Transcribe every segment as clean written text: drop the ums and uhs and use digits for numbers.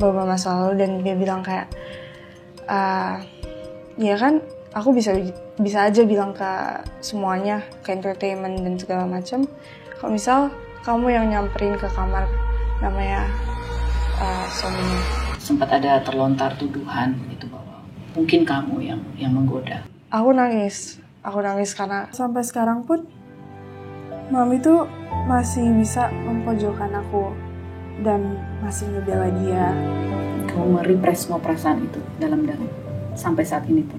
bawa masa lalu dan dia bilang kayak ya kan aku bisa aja bilang ke semuanya, ke entertainment dan segala macam, kalau misal kamu yang nyamperin ke kamar namanya suaminya. Sempat ada terlontar tuduhan gitu bahwa mungkin kamu yang menggoda. Aku nangis karena sampai sekarang pun Mami tuh masih bisa mempojokkan aku dan masih ngebela dia. Kamu merepress semua perasaan itu dalam-dalam sampai saat ini pun.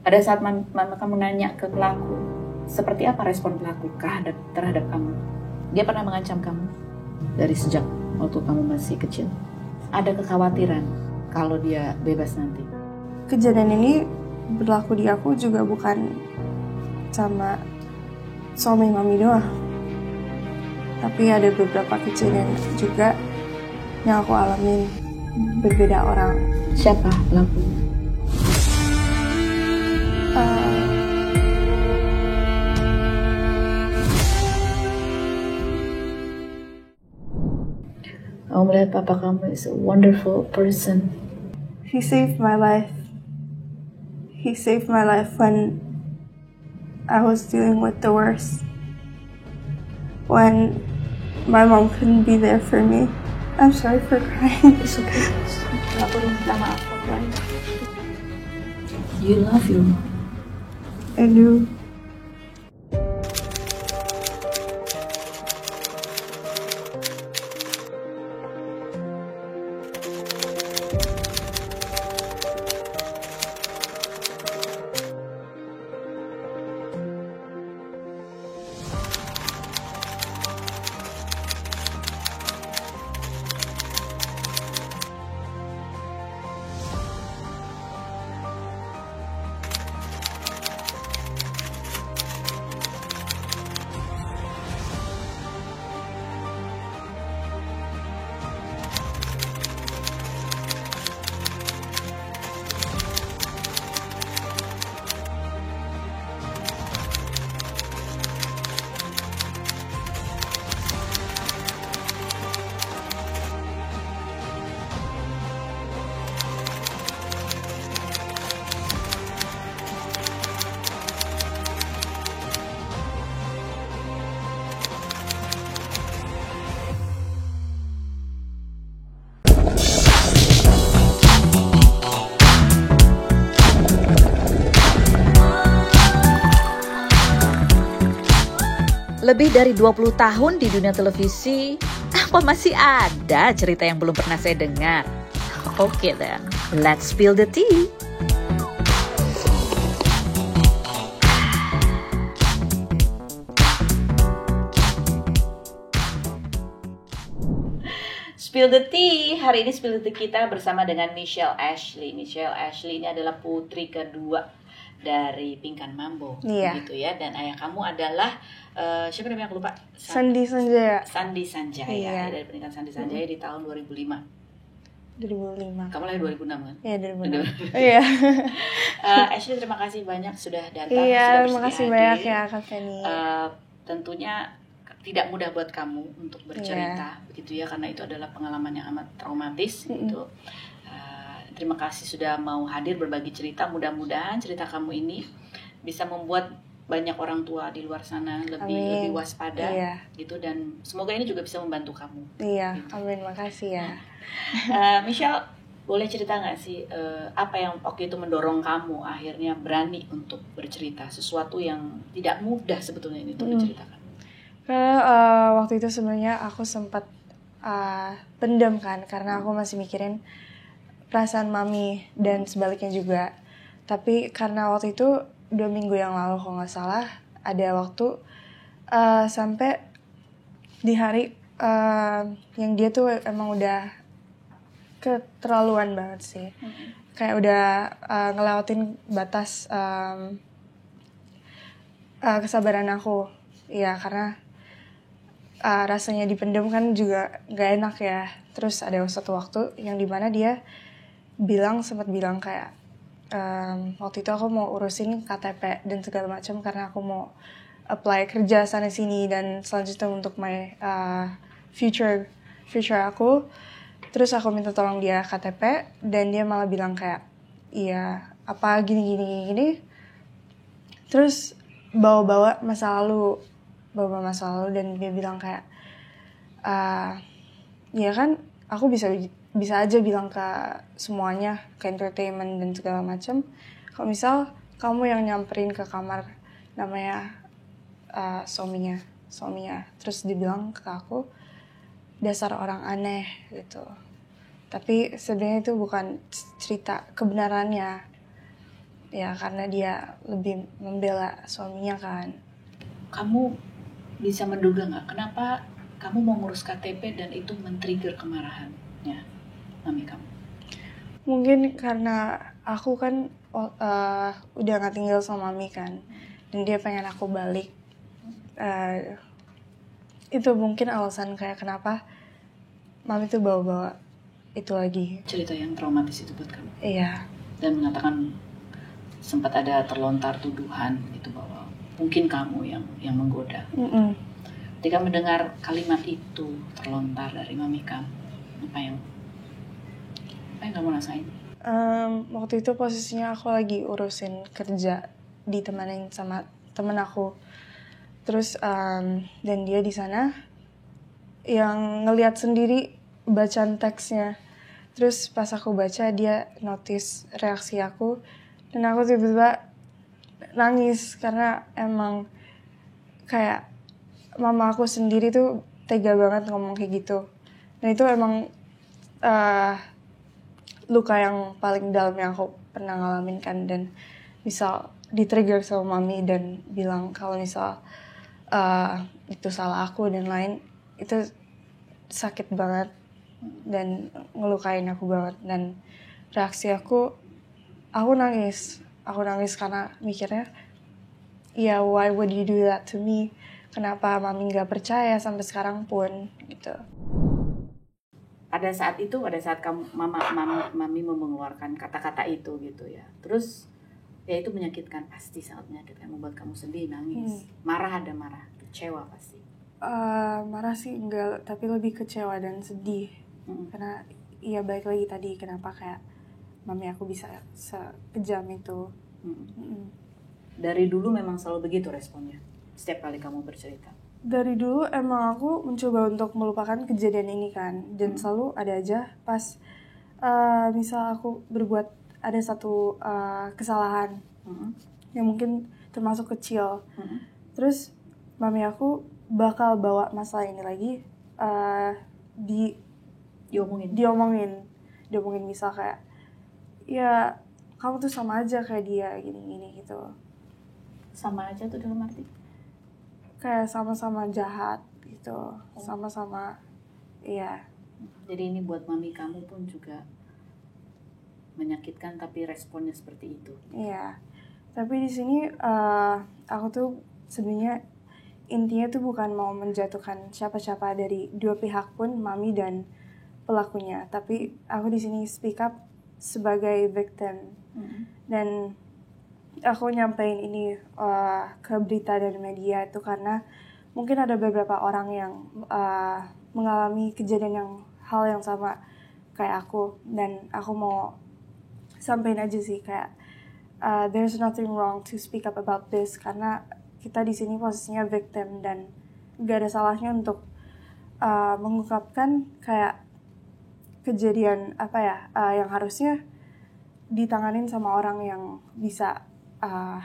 Pada saat mama kamu nanya ke pelaku, seperti apa respon pelaku terhadap kamu? Dia pernah mengancam kamu dari sejak waktu kamu masih kecil? Ada kekhawatiran kalau dia bebas nanti? Kejadian ini berlaku di aku juga bukan sama suami Mami doang, tapi ada beberapa kejadian juga yang aku alamin berbeda orang. Siapa pelaku? Aku melihat papa kamu is a wonderful person. He saved my life. He saved my life when I was dealing with the worst. When my mom couldn't be there for me. I'm sorry for crying. It's okay. Gak perlu minta maaf for crying. You love your mom. I do. Lebih dari 20 tahun di dunia televisi, apa masih ada cerita yang belum pernah saya dengar? Oke then, let's spill the tea. Spill the tea. Hari ini spill the tea kita bersama dengan Michelle Ashley. Michelle Ashley ini adalah putri kedua dari Pinkan Mambo, gitu ya. Dan ayah kamu adalah siapa namanya aku lupa? Sandi Sanjaya. Sandi Sanjaya, dari pernikahan Sandi Sanjaya di tahun 2005. 2005. Kamu lahir 2006 kan? Iya, 2006. Iya. Ashley, terima kasih banyak sudah datang. Iya, terima kasih banyak ya Kak Feni. Tentunya tidak mudah buat kamu untuk bercerita, begitu ya, karena itu adalah pengalaman yang amat traumatis, gitu. Terima kasih sudah mau hadir berbagi cerita. Mudah-mudahan cerita kamu ini bisa membuat banyak orang tua di luar sana lebih waspada, gitu, dan semoga ini juga bisa membantu kamu. Iya, gitu. amin, makasih ya. Michelle, boleh cerita nggak sih apa yang waktu itu mendorong kamu akhirnya berani untuk bercerita sesuatu yang tidak mudah sebetulnya ini untuk diceritakan? Karena waktu itu sebenarnya aku sempat pendam kan, karena aku masih mikirin perasaan Mami dan sebaliknya juga. Tapi karena waktu itu 2 minggu yang lalu kalau nggak salah ada waktu sampai di hari yang dia tuh emang udah keterlaluan banget sih. Kayak udah ngelewatin batas kesabaran aku. Ya karena rasanya dipendam kan juga nggak enak ya. Terus ada satu waktu yang dimana dia sempat bilang kayak waktu itu aku mau urusin KTP dan segala macam karena aku mau apply kerja sana sini dan selanjutnya untuk my future aku. Terus aku minta tolong dia KTP dan dia malah bilang kayak, iya apa gini. Terus bawa masa lalu dan dia bilang kayak, ya kan aku bisa aja bilang ke semuanya, ke entertainment dan segala macam. Kalau misal kamu yang nyamperin ke kamar namanya suaminya. Terus dibilang ke aku, dasar orang aneh gitu. Tapi sebenarnya itu bukan cerita kebenarannya. Ya karena dia lebih membela suaminya kan. Kamu bisa menduga nggak kenapa kamu mau ngurus KTP dan itu men-trigger kemarahannya mami kamu? Mungkin karena aku kan udah gak tinggal sama mami kan, dan dia pengen aku balik. Itu mungkin alasan kayak kenapa mami tuh bawa itu lagi. Cerita yang traumatis itu buat kamu? Iya. Dan mengatakan sempat ada terlontar tuduhan itu bahwa mungkin kamu yang menggoda. Ketika mendengar kalimat itu terlontar dari mami kamu, apa yang kamu rasain? Waktu itu posisinya aku lagi urusin kerja, ditemanin sama temen aku. Terus dan dia di sana yang ngelihat sendiri bacaan teksnya. Terus pas aku baca, dia notice reaksi aku dan aku tiba-tiba nangis karena emang kayak mama aku sendiri tuh tega banget ngomong kayak gitu. Dan itu emang luka yang paling dalam yang aku pernah ngalamin kan. Dan misal di-trigger sama mami dan bilang kalau misal itu salah aku dan lain, itu sakit banget dan ngelukain aku banget. Dan reaksi aku nangis karena mikirnya, ya why would you do that to me? Kenapa mami gak percaya sampai sekarang pun gitu. Pada saat mami mau mengeluarkan kata-kata itu gitu ya. Terus ya itu menyakitkan, pasti sangat menyakitkan, membuat kamu sedih, nangis. Marah, kecewa pasti. Marah sih enggak, tapi lebih kecewa dan sedih. Karena ya balik lagi tadi, kenapa kayak mami aku bisa sekejam itu. Dari dulu memang selalu begitu responnya setiap kali kamu bercerita? Dari dulu emang aku mencoba untuk melupakan kejadian ini kan. Dan selalu ada aja pas misal aku berbuat ada satu kesalahan yang mungkin termasuk kecil. Terus mami aku bakal bawa masalah ini lagi diomongin misal kayak, ya kamu tuh sama aja kayak dia gini gitu. Sama aja tuh dalam arti? Kayak sama-sama jahat gitu, sama-sama, iya. Jadi ini buat mami kamu pun juga menyakitkan, tapi responnya seperti itu. Iya, tapi di sini aku tuh sebenarnya intinya tuh bukan mau menjatuhkan siapa-siapa dari dua pihak pun, mami dan pelakunya. Tapi aku di sini speak up sebagai victim. Dan aku nyampein ini ke berita dan media itu karena mungkin ada beberapa orang yang mengalami kejadian hal yang sama kayak aku. Dan aku mau sampein aja sih kayak there's nothing wrong to speak up about this, karena kita di sini posisinya victim dan gak ada salahnya untuk mengungkapkan kayak kejadian yang harusnya ditanganin sama orang yang bisa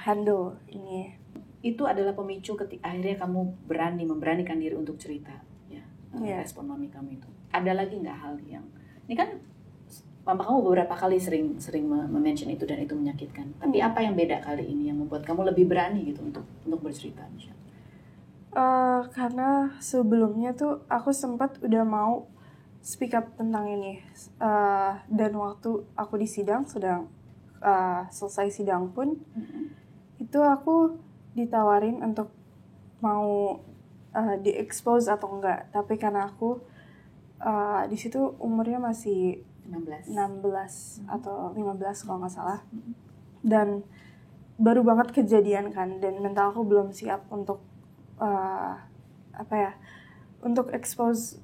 handle ini. Itu adalah pemicu ketika akhirnya kamu memberanikan diri untuk cerita, ya. Respon mami kamu itu. Ada lagi nggak hal yang ini kan mama kamu beberapa kali sering mention itu dan itu menyakitkan. Tapi apa yang beda kali ini yang membuat kamu lebih berani gitu untuk bercerita, Michelle? Karena sebelumnya tuh aku sempat udah mau speak up tentang ini. Dan waktu aku di sidang sedang selesai sidang pun itu aku ditawarin untuk mau di-expose atau enggak, tapi karena aku di situ umurnya masih 16 atau 15 kalau nggak salah, dan baru banget kejadian kan, dan mental aku belum siap untuk untuk expose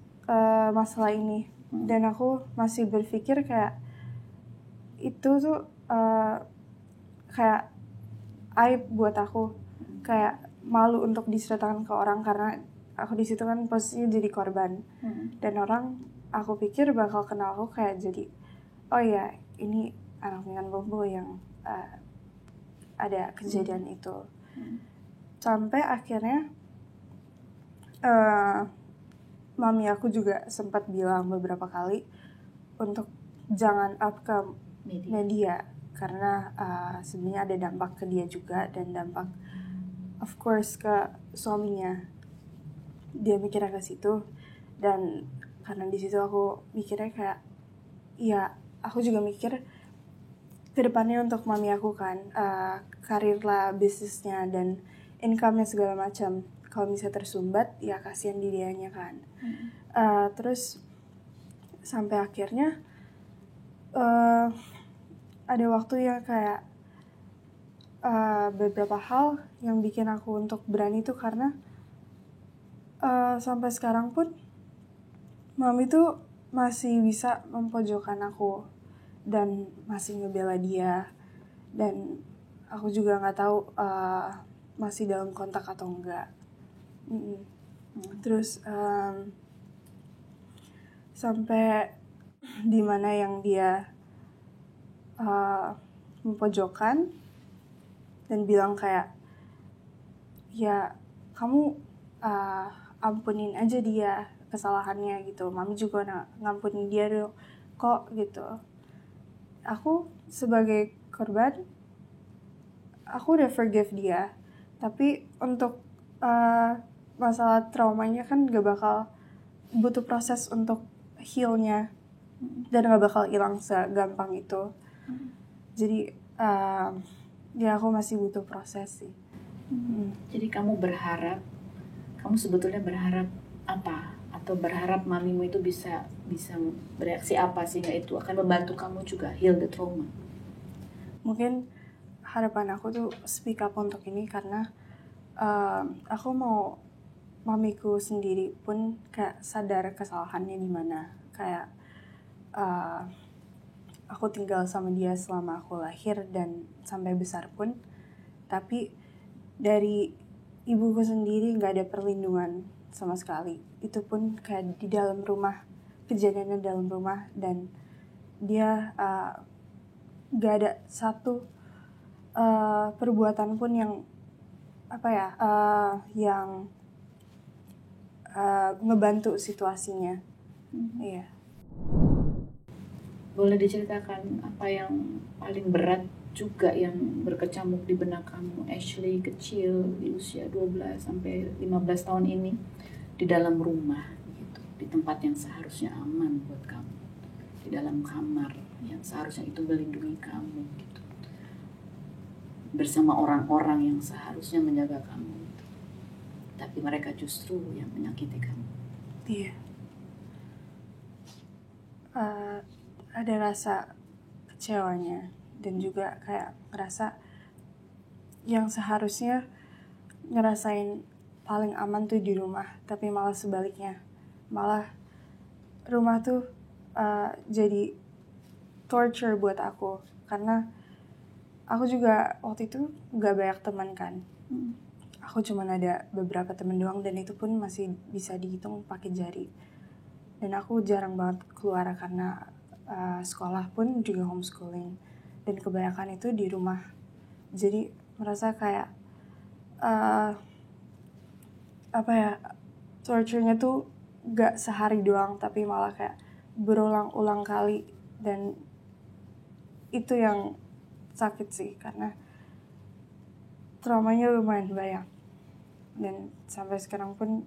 masalah ini. Dan aku masih berpikir kayak itu tuh kayak aib buat aku, kayak malu untuk diceritakan ke orang karena aku di situ kan posisinya jadi korban. Dan orang aku pikir bakal kenal aku kayak jadi, oh ya ini anak dengan Bobo yang ada kejadian itu. Sampai akhirnya mami aku juga sempat bilang beberapa kali untuk jangan up ke media karena sebenarnya ada dampak ke dia juga, dan dampak of course ke suaminya. Dia mikirnya ke situ, dan karena di situ aku mikirnya kayak ya aku juga mikir kedepannya untuk mami aku kan, karir lah, bisnisnya dan income-nya segala macam. Kalau misalnya tersumbat ya kasihan di dianya kan. Terus sampai akhirnya ada waktu ya kayak beberapa hal yang bikin aku untuk berani itu karena sampai sekarang pun mami tuh masih bisa memojokkan aku dan masih ngebela dia, dan aku juga nggak tahu masih dalam kontak atau enggak. Terus sampai di mana yang dia memojokkan dan bilang kayak ya kamu ampunin aja dia kesalahannya gitu, mami juga ngampunin dia kok gitu. Aku sebagai korban aku udah forgive dia, tapi untuk masalah traumanya kan gak bakal, butuh proses untuk healnya dan gak bakal hilang segampang itu. Jadi ya aku masih butuh proses sih. Jadi kamu sebetulnya berharap apa? Atau berharap mamimu itu bisa bereaksi apa sehingga itu akan membantu kamu juga heal the trauma? Mungkin harapan aku tuh speak up untuk ini karena aku mau mamiku sendiri pun kayak sadar kesalahannya di mana. Kayak aku tinggal sama dia selama aku lahir dan sampai besar pun, tapi dari ibuku sendiri nggak ada perlindungan sama sekali. Itu pun kayak di dalam rumah, kejadiannya dalam rumah, dan dia nggak ada satu perbuatan pun yang yang ngebantu situasinya. Iya. Boleh diceritakan apa yang paling berat juga yang berkecamuk di benak kamu, Ashley kecil di usia 12 sampai 15 tahun ini di dalam rumah gitu, di tempat yang seharusnya aman buat kamu, di dalam kamar yang seharusnya itu melindungi kamu gitu, bersama orang-orang yang seharusnya menjaga kamu gitu. Tapi mereka justru yang menyakiti kamu. Iya. Ada rasa kecewanya dan juga kayak ngerasa yang seharusnya ngerasain paling aman tuh di rumah, tapi malah sebaliknya, malah rumah tuh jadi torture buat aku karena aku juga waktu itu gak banyak teman kan. Aku cuma ada beberapa teman doang, dan itu pun masih bisa dihitung pakai jari. Dan aku jarang banget keluar karena sekolah pun juga homeschooling, dan kebanyakan itu di rumah. Jadi merasa kayak torture-nya tuh gak sehari doang, tapi malah kayak berulang-ulang kali, dan itu yang sakit sih karena traumanya lumayan banyak, dan sampai sekarang pun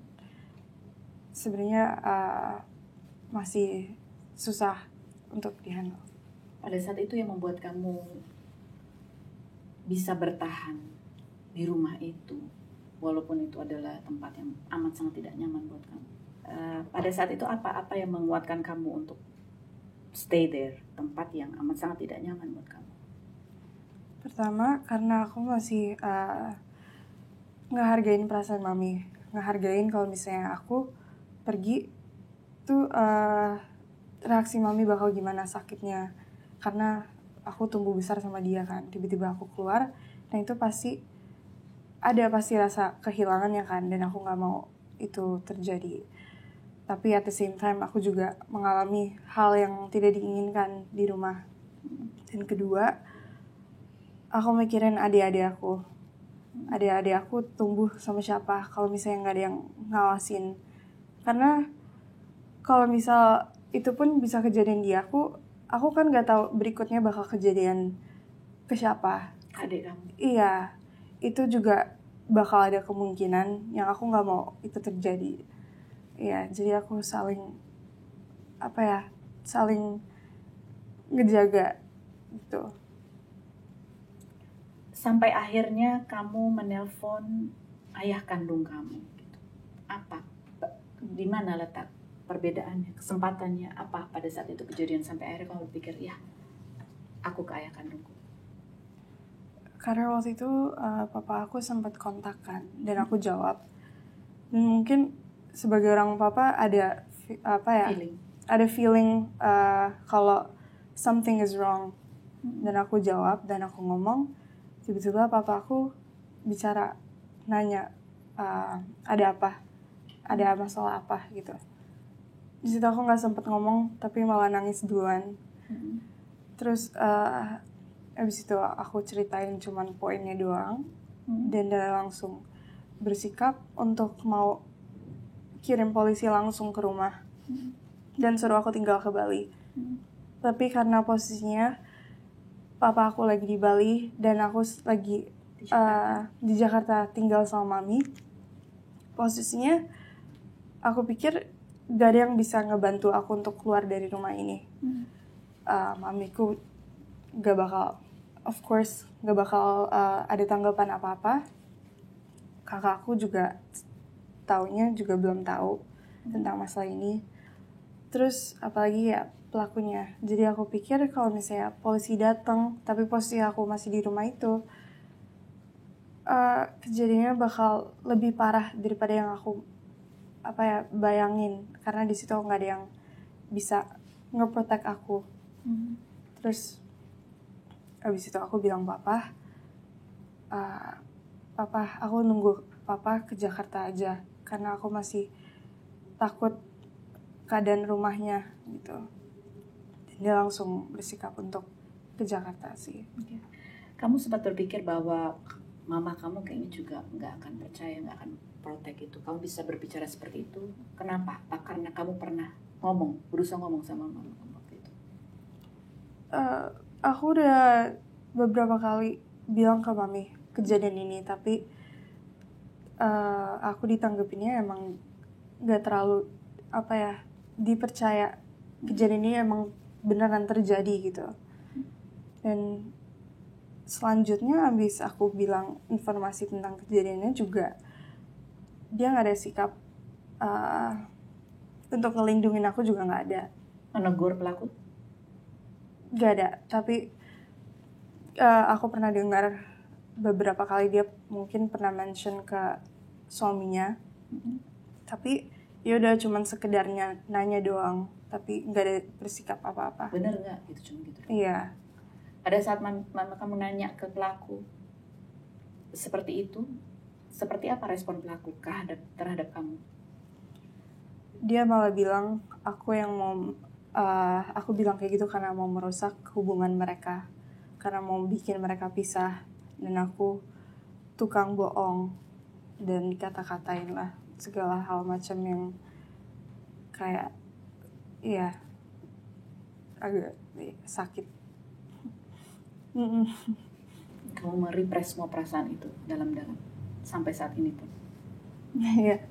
sebenarnya masih susah untuk dihandle. Pada saat itu yang membuat kamu bisa bertahan di rumah itu, walaupun itu adalah tempat yang amat sangat tidak nyaman buat kamu. Pada saat itu apa yang menguatkan kamu untuk stay there, tempat yang amat sangat tidak nyaman buat kamu? Pertama, karena aku masih ngehargain perasaan mami, ngehargain kalau misalnya aku pergi tuh reaksi mami bakal gimana sakitnya, karena aku tumbuh besar sama dia kan. Tiba-tiba aku keluar, nah itu pasti rasa kehilangannya kan, dan aku nggak mau itu terjadi. Tapi at the same time aku juga mengalami hal yang tidak diinginkan di rumah. Dan kedua, aku mikirin adik-adik aku tumbuh sama siapa kalau misalnya nggak ada yang ngawasin. Karena kalau misal itu pun bisa kejadian di aku kan nggak tahu berikutnya bakal kejadian ke siapa. Adik kamu. Iya, itu juga bakal ada kemungkinan yang aku nggak mau itu terjadi. Iya, jadi aku saling ngejaga gitu. Sampai akhirnya kamu menelpon ayah kandung kamu. Gitu. Apa? Di mana letak perbedaannya, kesempatannya apa pada saat itu kejadian sampai akhirnya kamu berpikir, ya aku ke ayah kandungku? Karena waktu itu papa aku sempat kontakkan dan aku jawab. Dan mungkin sebagai orang papa ada feeling kalau something is wrong. Dan aku jawab dan aku ngomong. Tiba-tiba papa aku bicara, nanya ada apa, ada masalah apa gitu. Di situ aku nggak sempet ngomong tapi malah nangis duluan. Terus abis itu aku ceritain cuman poinnya doang. Dan dia langsung bersikap untuk mau kirim polisi langsung ke rumah dan suruh aku tinggal ke Bali. Tapi karena posisinya papa aku lagi di Bali dan aku lagi di Jakarta tinggal sama mami, posisinya aku pikir gak ada yang bisa ngebantu aku untuk keluar dari rumah ini. Mamiku gak bakal ada tanggapan apa-apa. Kakakku juga taunya juga belum tahu tentang masalah ini. Terus apalagi ya pelakunya. Jadi aku pikir kalau misalnya polisi datang tapi posisi aku masih di rumah itu, kejadiannya bakal lebih parah daripada yang aku bayangin, karena di situ nggak ada yang bisa nge-protect aku. Terus abis itu aku bilang papa, aku nunggu papa ke Jakarta aja karena aku masih takut keadaan rumahnya gitu. Dan dia langsung bersikap untuk ke Jakarta sih. Kamu sempat berpikir bahwa mama kamu kayaknya juga nggak akan percaya, nggak akan protect itu. Kamu bisa berbicara seperti itu. Kenapa? Apa karena kamu pernah berusaha ngomong sama mama kamu waktu itu? Aku udah beberapa kali bilang ke mami kejadian ini, tapi aku ditanggepinnya emang nggak terlalu dipercaya. Kejadian ini emang beneran terjadi gitu. Dan selanjutnya abis aku bilang informasi tentang kejadiannya juga, dia nggak ada sikap untuk ngelindungin aku juga nggak ada. Menegur pelaku? Nggak ada, tapi aku pernah dengar beberapa kali dia mungkin pernah mention ke suaminya, tapi ya udah cuman sekedarnya nanya doang, tapi nggak ada bersikap apa-apa. Bener nggak gitu, cuma gitu? Iya. Pada saat mama kamu nanya ke pelaku seperti itu, seperti apa respon pelaku terhadap kamu? Dia malah bilang aku bilang kayak gitu karena mau merusak hubungan mereka, karena mau bikin mereka pisah, dan aku tukang bohong, dan dikata-katain lah segala hal macam yang kayak agak sakit. Kamu merepress semua perasaan itu dalam-dalam sampai saat ini pun. Iya.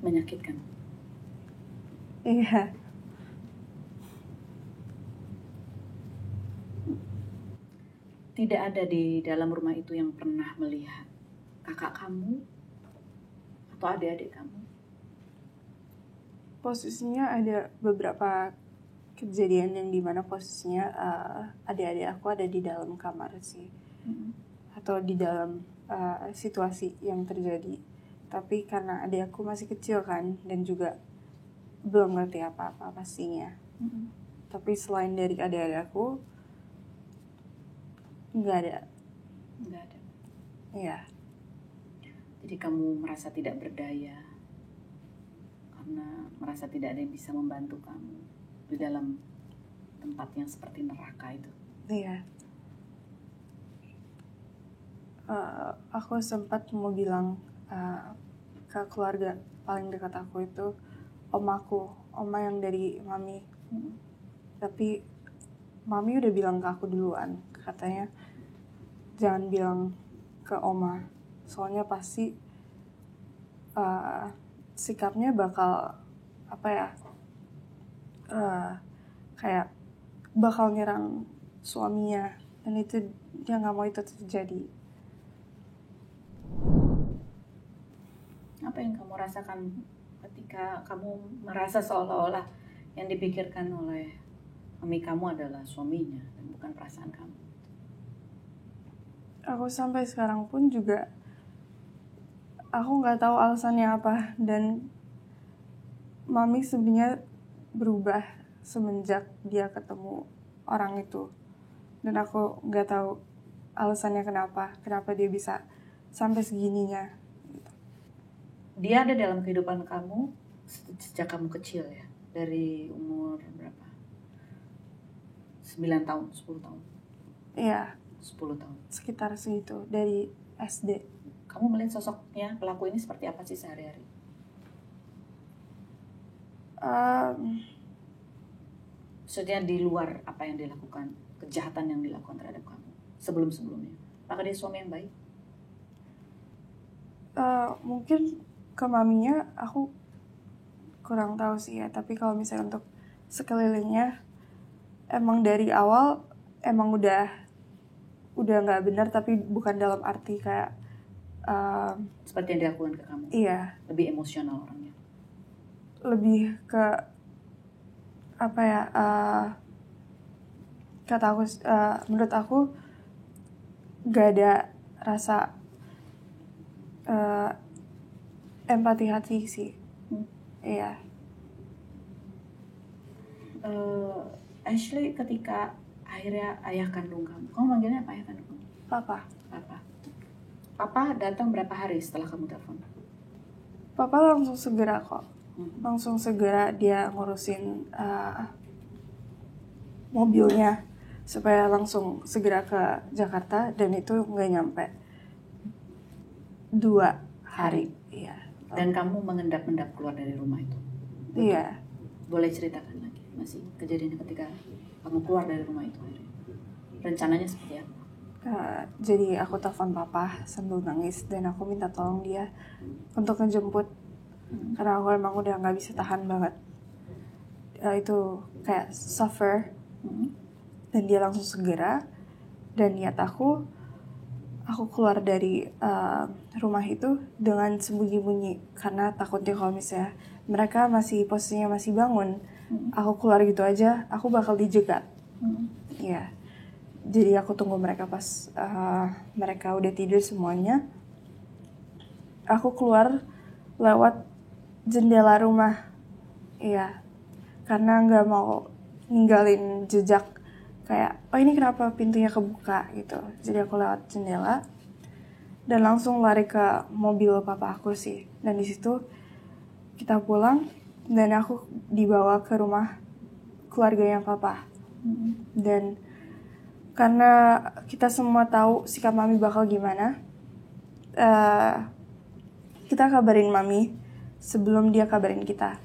Menyakitkan. Iya. Tidak ada di dalam rumah itu yang pernah melihat kakak kamu atau adik-adik kamu? Posisinya ada beberapa kejadian yang dimana posisinya adik-adik aku ada di dalam kamar sih, atau di dalam situasi yang terjadi. Tapi karena adik aku masih kecil kan, dan juga belum ngerti apa-apa pastinya. Tapi selain dari adik-adik aku, nggak ada. Iya. Jadi kamu merasa tidak berdaya karena merasa tidak ada yang bisa membantu kamu di dalam tempat yang seperti neraka itu. Iya. Aku sempat mau bilang ke keluarga paling dekat aku itu oma yang dari mami. Tapi mami udah bilang ke aku duluan, katanya jangan bilang ke oma, soalnya pasti sikapnya bakal kayak bakal nyerang suaminya, dan itu dia nggak mau itu terjadi. Apa yang kamu rasakan ketika kamu merasa seolah-olah yang dipikirkan oleh mami kamu adalah suaminya dan bukan perasaan kamu? Aku sampai sekarang pun juga aku nggak tahu alasannya apa, dan mami sebenarnya berubah semenjak dia ketemu orang itu, dan aku nggak tahu alasannya kenapa dia bisa sampai segininya. Dia ada dalam kehidupan kamu sejak kamu kecil ya? Dari umur berapa? 9 tahun, 10 tahun? Iya. 10 tahun? Sekitar segitu, dari SD. Kamu melihat sosoknya, pelaku ini seperti apa sih sehari-hari? Maksudnya di luar apa yang dilakukan, kejahatan yang dilakukan terhadap kamu sebelum-sebelumnya. Apakah dia suami yang baik? Mungkin ke maminya aku kurang tahu sih ya, tapi kalau misalnya untuk sekelilingnya emang dari awal emang udah nggak benar, tapi bukan dalam arti kayak seperti yang dilakukan ke kamu. Iya. Lebih emosional orangnya. Lebih ke apa ya? Kata aku, menurut aku nggak ada rasa empati hati sih. Iya. Ashley, ketika akhirnya ayah kandung kamu manggilnya apa ayah kandung kamu? Papa. Papa datang berapa hari setelah kamu telepon? Papa langsung segera kok. Langsung segera dia ngurusin mobilnya supaya langsung segera ke Jakarta, dan itu nggak nyampe 2 hari. Iya. Dan kamu mengendap-endap keluar dari rumah itu? Iya. Boleh ceritakan lagi masih kejadiannya ketika kamu keluar dari rumah itu? Rencananya seperti apa? Jadi aku telepon papa sambil nangis, dan aku minta tolong dia untuk ngejemput, karena aku emang udah nggak bisa tahan banget. Itu kayak suffer. Dan dia langsung segera, dan niat aku keluar dari rumah itu dengan sembunyi-bunyi, karena takutnya kalau misalnya mereka posisinya masih bangun, aku keluar gitu aja, aku bakal dijegat. Iya. Jadi aku tunggu mereka pas mereka udah tidur semuanya. Aku keluar lewat jendela rumah. Iya. Karena nggak mau ninggalin jejak kayak, oh ini kenapa pintunya kebuka gitu. Jadi aku lewat jendela dan langsung lari ke mobil papa aku sih. Dan di situ kita pulang, dan aku dibawa ke rumah keluarganya papa. Dan karena kita semua tahu sikap mami bakal gimana, kita kabarin mami sebelum dia kabarin kita.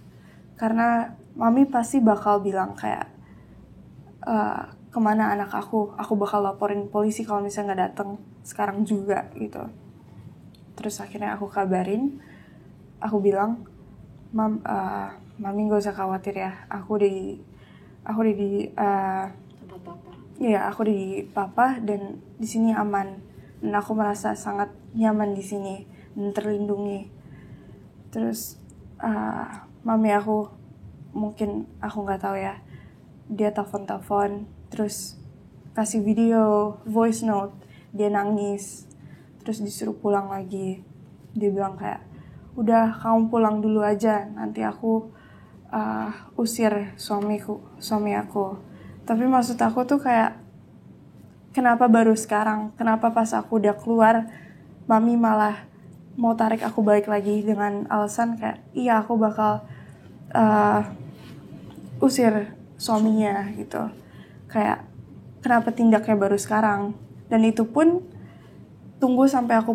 Karena mami pasti bakal bilang kayak, kemana anak aku bakal laporin polisi kalau misalnya nggak datang sekarang juga gitu. Terus akhirnya aku kabarin, aku bilang, mami nggak usah khawatir ya, aku di papa, dan di sini aman, dan aku merasa sangat nyaman di sini dan terlindungi. Terus mami aku, mungkin aku nggak tahu ya, dia telepon terus kasih video voice note, dia nangis, terus disuruh pulang lagi. Dia bilang kayak, udah kamu pulang dulu aja, nanti aku usir suami aku. Tapi maksud aku tuh kayak, kenapa baru sekarang? Kenapa pas aku udah keluar, mami malah mau tarik aku balik lagi dengan alasan kayak, iya aku bakal usir suaminya gitu. Kayak, kenapa tindaknya baru sekarang? Dan itu pun tunggu sampai aku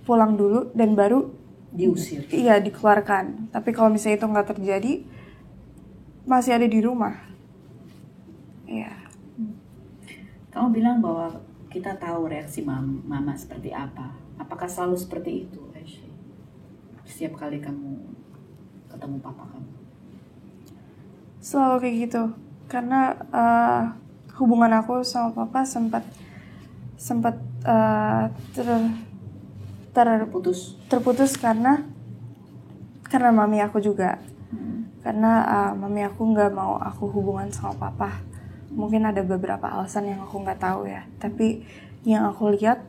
pulang dulu dan baru Diusir. iya dikeluarkan. Tapi kalau misalnya itu nggak terjadi, masih ada di rumah. Iya. Kamu bilang bahwa kita tahu reaksi mama seperti apa. Apakah selalu seperti itu, Ashley? Setiap kali kamu ketemu papa kamu? Selalu kayak gitu. Karena hubungan aku sama papa sempat terputus karena mami aku juga. Karena mami aku nggak mau aku hubungan sama papa. Mungkin ada beberapa alasan yang aku nggak tahu ya. Tapi yang aku lihat,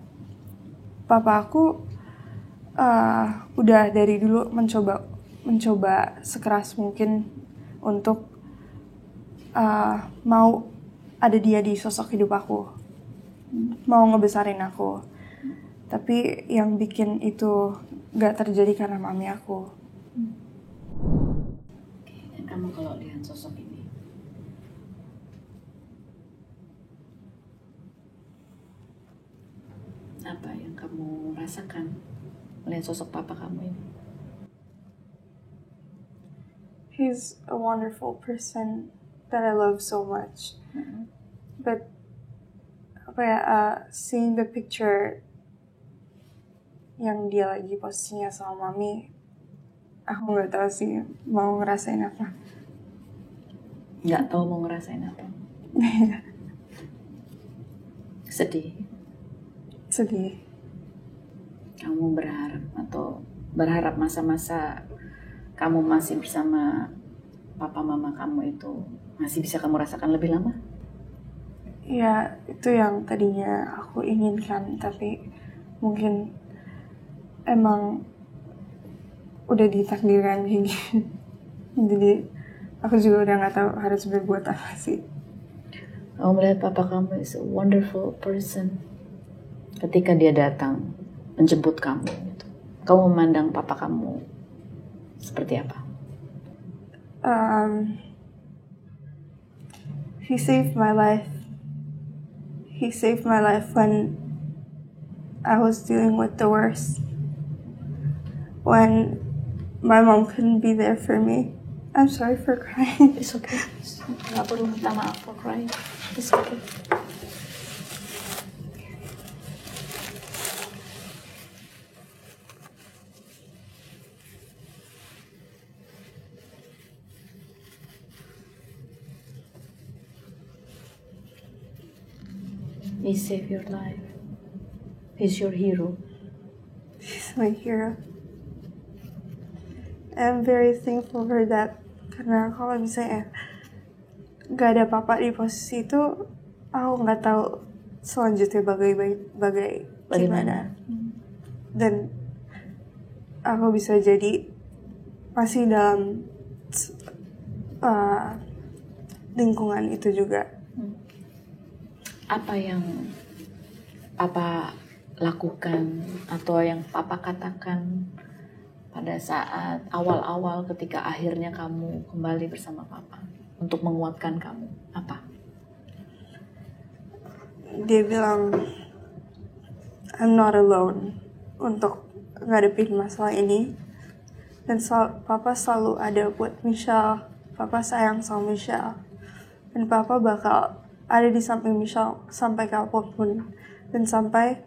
papa aku udah dari dulu mencoba sekeras mungkin untuk mau ada dia di sosok hidup aku, mau ngebesarin aku. Tapi yang bikin itu gak terjadi karena mami aku. Oke, dan kamu kalau lihat sosok ini, apa yang kamu rasakan melihat sosok papa kamu ini? He's a wonderful person that I love so much. But seeing the picture yang dia lagi posisinya sama mami, aku nggak tahu sih mau ngerasain apa. Nggak tahu mau ngerasain apa. Sedih. Kamu berharap masa-masa kamu masih bersama papa mama kamu itu masih bisa kamu rasakan lebih lama? Ya, itu yang tadinya aku inginkan, tapi mungkin emang udah ditakdirkan kayak gini. Jadi aku juga udah nggak tahu harus berbuat apa sih. Kamu melihat papa kamu is a wonderful person. Ketika dia datang menjemput kamu, gitu, kamu memandang papa kamu seperti apa? He saved my life. He saved my life when I was dealing with the worst. When my mom couldn't be there for me. I'm sorry for crying. It's okay. Gak perlu minta maaf for crying. It's okay. He saved your life. He's your hero. He's my hero. I'm very thankful for that. Karena kalau misalnya gak ada papa di posisi itu, aku nggak tahu selanjutnya bagaimana. Dan aku bisa jadi masih dalam lingkungan itu juga. Apa yang papa lakukan atau yang papa katakan pada saat awal-awal ketika akhirnya kamu kembali bersama papa untuk menguatkan kamu? Apa? Dia bilang, I'm not alone untuk ngadepin masalah ini. Dan papa selalu ada buat Michelle. Papa sayang sama Michelle. Dan papa bakal ada di samping Michelle sampai kapanpun. Dan sampai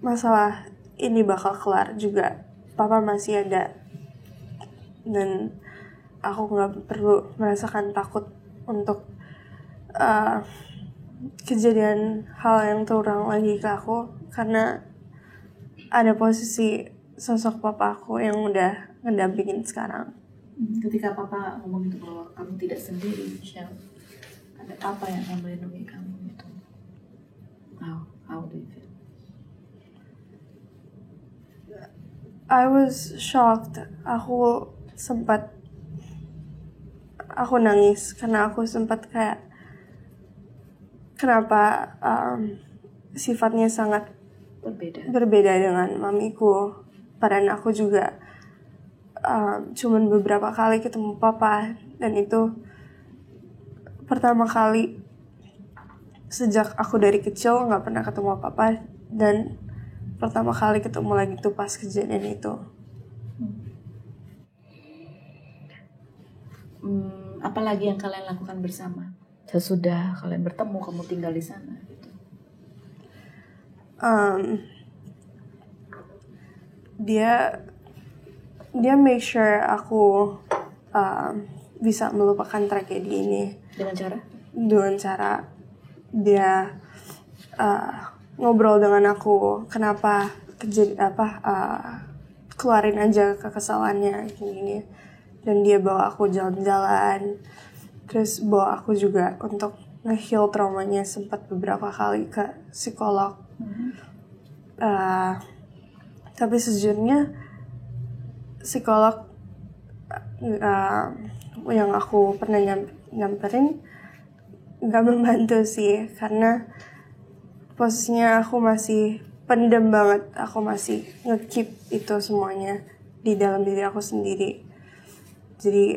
masalah ini bakal kelar juga, papa masih ada. Dan aku gak perlu merasakan takut untuk kejadian hal yang terulang lagi ke aku. Karena ada posisi sosok papa aku yang udah ngedampingin sekarang. Ketika papa ngomong itu bahwa kamu tidak sendiri, Michelle, ada papa yang akan melindungi kamu itu. How do you feel? I was shocked. Aku sempat aku nangis karena aku sempat kayak kenapa sifatnya sangat berbeda dengan mamiku. Padahal aku juga cuman beberapa kali ketemu papa, dan itu pertama kali sejak aku dari kecil nggak pernah ketemu papa, dan pertama kali ketemu lagi tuh pas kejadian itu. Apalagi yang kalian lakukan bersama sesudah kalian bertemu, kamu tinggal di sana gitu? Dia make sure aku bisa melupakan tragedi ini dengan cara dia ngobrol dengan aku, kenapa keluarin aja kekesalannya gini, dan dia bawa aku jalan-jalan, terus bawa aku juga untuk nge-heal traumanya, sempat beberapa kali ke psikolog. Tapi sejujurnya psikolog yang aku pernah nyamperin gak membantu sih, karena posisinya aku masih pendem banget, aku masih nge-keep itu semuanya di dalam diri aku sendiri. Jadi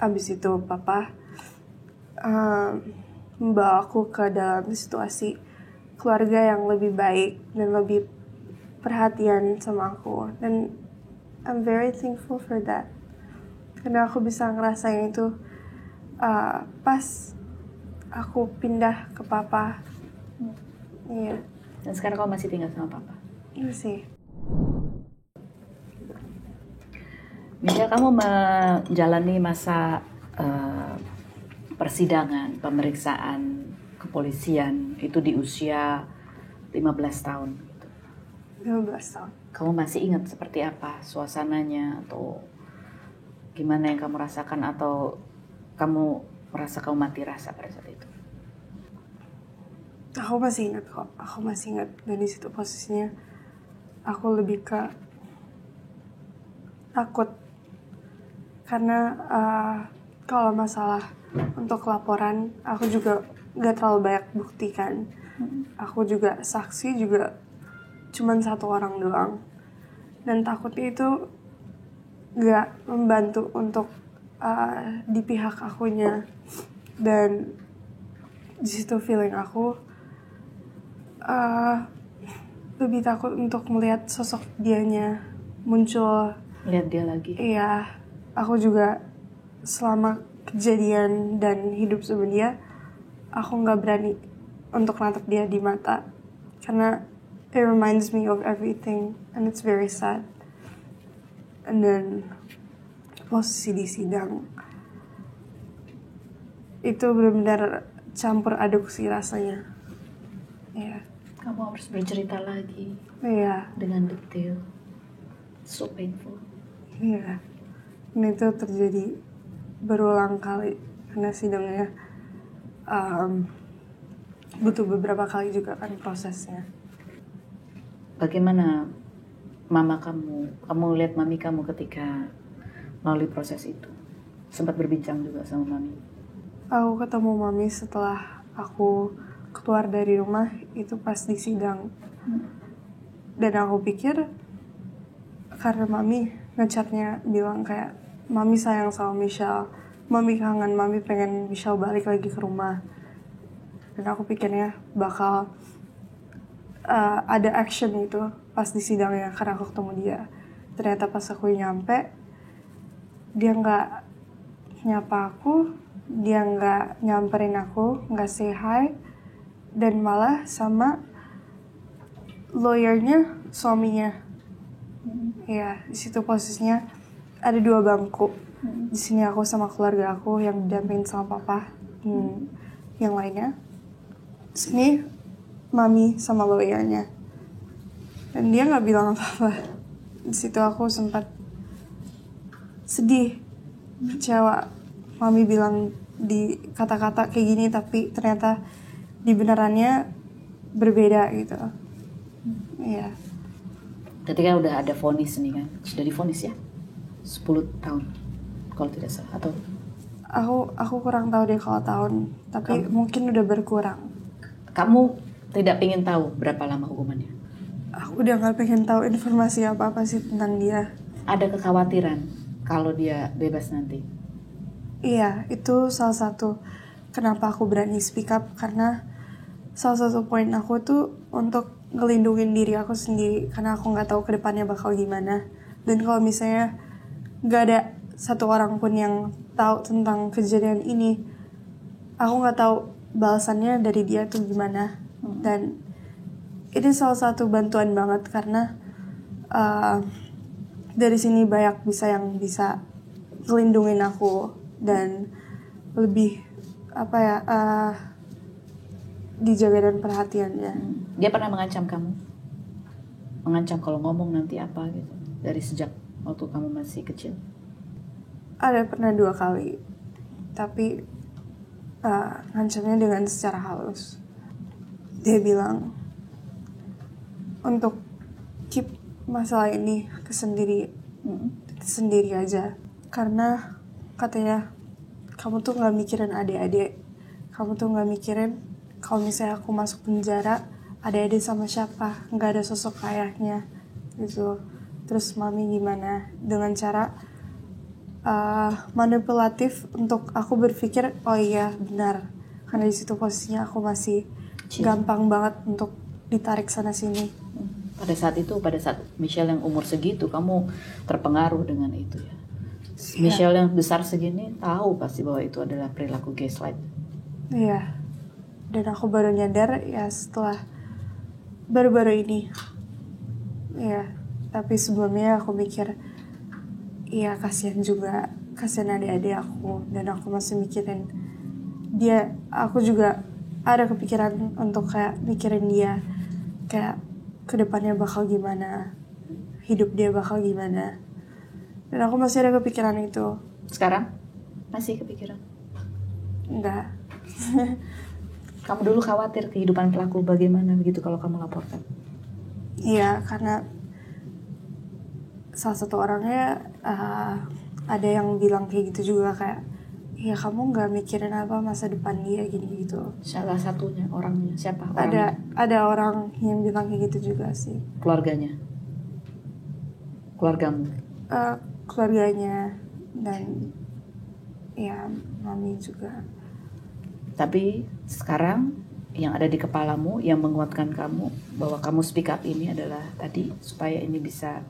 abis itu papa membawa aku ke dalam situasi keluarga yang lebih baik dan lebih perhatian sama aku, dan I'm very thankful for that, karena aku bisa ngerasain itu pas aku pindah ke papa. Iya. Dan sekarang kamu masih tinggal sama papa? Iya sih. Misha, kamu menjalani masa persidangan, pemeriksaan kepolisian itu di usia 15 tahun. 15 tahun. Kamu masih ingat seperti apa suasananya, atau gimana yang kamu rasakan, atau kamu merasa kamu mati rasa pada saat itu? Aku masih ingat kok, aku masih ingat, dan di situ posisinya aku lebih ke takut, karena kalau masalah untuk laporan aku juga gak terlalu banyak bukti kan. Aku juga saksi juga cuman 1 orang doang, dan takutnya itu gak membantu untuk di pihak akunya. Dan di situ feeling aku lebih takut untuk melihat sosok dianya muncul. Lihat dia lagi. Iya, aku juga selama kejadian dan hidup sama dia, aku nggak berani untuk natap dia di mata, karena it reminds me of everything and it's very sad. And then posisi di sidang itu benar-benar campur aduk sih rasanya. Iya. Kamu harus bercerita lagi. Iya. Dengan detail. So painful. Iya. Dan itu terjadi berulang kali, karena sidangnya butuh beberapa kali juga kan prosesnya. Bagaimana mama kamu lihat mami kamu ketika melalui proses itu? Sempat berbincang juga sama mami? Aku ketemu mami setelah aku keluar dari rumah, itu pas di sidang. Dan aku pikir karena mami ngechatnya bilang kayak, mami sayang sama Michelle, mami kangen, mami pengen Michelle balik lagi ke rumah. Dan aku pikirnya bakal ada action gitu pas di sidangnya karena aku ketemu dia. Ternyata pas aku nyampe, dia nggak nyapa aku, dia nggak nyamperin aku, nggak say hi, dan malah sama lawyernya suaminya. Ya, di situ posisinya ada 2 bangku. Di sini aku sama keluarga aku yang didampingin sama papa, yang lainnya. Di sini mami sama lawyernya. Dan dia nggak bilang apa-apa. Di situ aku sempat sedih, kecewa. Mami bilang di kata-kata kayak gini, tapi ternyata di benerannya berbeda gitu. Iya. Ketika udah ada vonis nih kan, sudah divonis ya 10 tahun. kalau tidak salah, atau Aku kurang tahu deh kalau tahun, tapi mungkin udah berkurang. kamu tidak ingin tahu berapa lama hukumannya? Aku udah nggak pengen tahu informasi apa-apa sih tentang dia. Ada kekhawatiran kalau dia bebas nanti? Iya, itu salah satu kenapa aku berani speak up, karena salah satu poin aku tuh untuk ngelindungin diri aku sendiri, karena aku nggak tahu kedepannya bakal gimana. Dan kalau misalnya nggak ada satu orang pun yang tahu tentang kejadian ini, aku nggak tahu balasannya dari dia tuh gimana. Dan ini salah satu bantuan banget, karena dari sini banyak yang bisa ngelindungin aku dan lebih dijaga dan perhatiannya. Dia pernah mengancam kamu? Mengancam kalau ngomong nanti apa gitu? Dari sejak waktu kamu masih kecil? Ada pernah 2 kali, tapi ngancamnya dengan secara halus. Dia bilang untuk keep masalah ini sendiri aja, karena katanya kamu tuh nggak mikirin adik-adik, kamu tuh nggak mikirin kalau misalnya aku masuk penjara adik-adik sama siapa, nggak ada sosok ayahnya gitu. Terus mami gimana, dengan cara manipulatif untuk aku berpikir oh iya benar, karena di situ posisinya aku masih gampang banget untuk ditarik sana sini. Pada saat Michelle yang umur segitu, kamu terpengaruh dengan itu ya? Michelle yang besar segini tahu pasti bahwa itu adalah perilaku gaslight. Iya, dan aku baru nyadar ya setelah baru-baru ini. Iya, tapi sebelumnya aku mikir iya kasihan adik-adik aku, dan aku masih mikirin dia. Aku juga ada kepikiran untuk kayak mikirin dia, kayak kedepannya bakal gimana, hidup dia bakal gimana, dan aku masih ada kepikiran itu. Sekarang masih kepikiran? Enggak. Kamu dulu khawatir kehidupan pelaku bagaimana begitu kalau kamu laporkan? Iya, karena salah satu orangnya ada yang bilang kayak gitu juga, kayak ya kamu nggak mikirin apa masa depan dia gini gitu. Salah satunya orangnya siapa? Orangnya? Ada orang yang bilang kayak gitu juga sih. Keluarganya? Keluargamu? Keluarganya dan ya mami juga. Tapi sekarang yang ada di kepalamu yang menguatkan kamu bahwa kamu speak up ini adalah tadi supaya ini bisa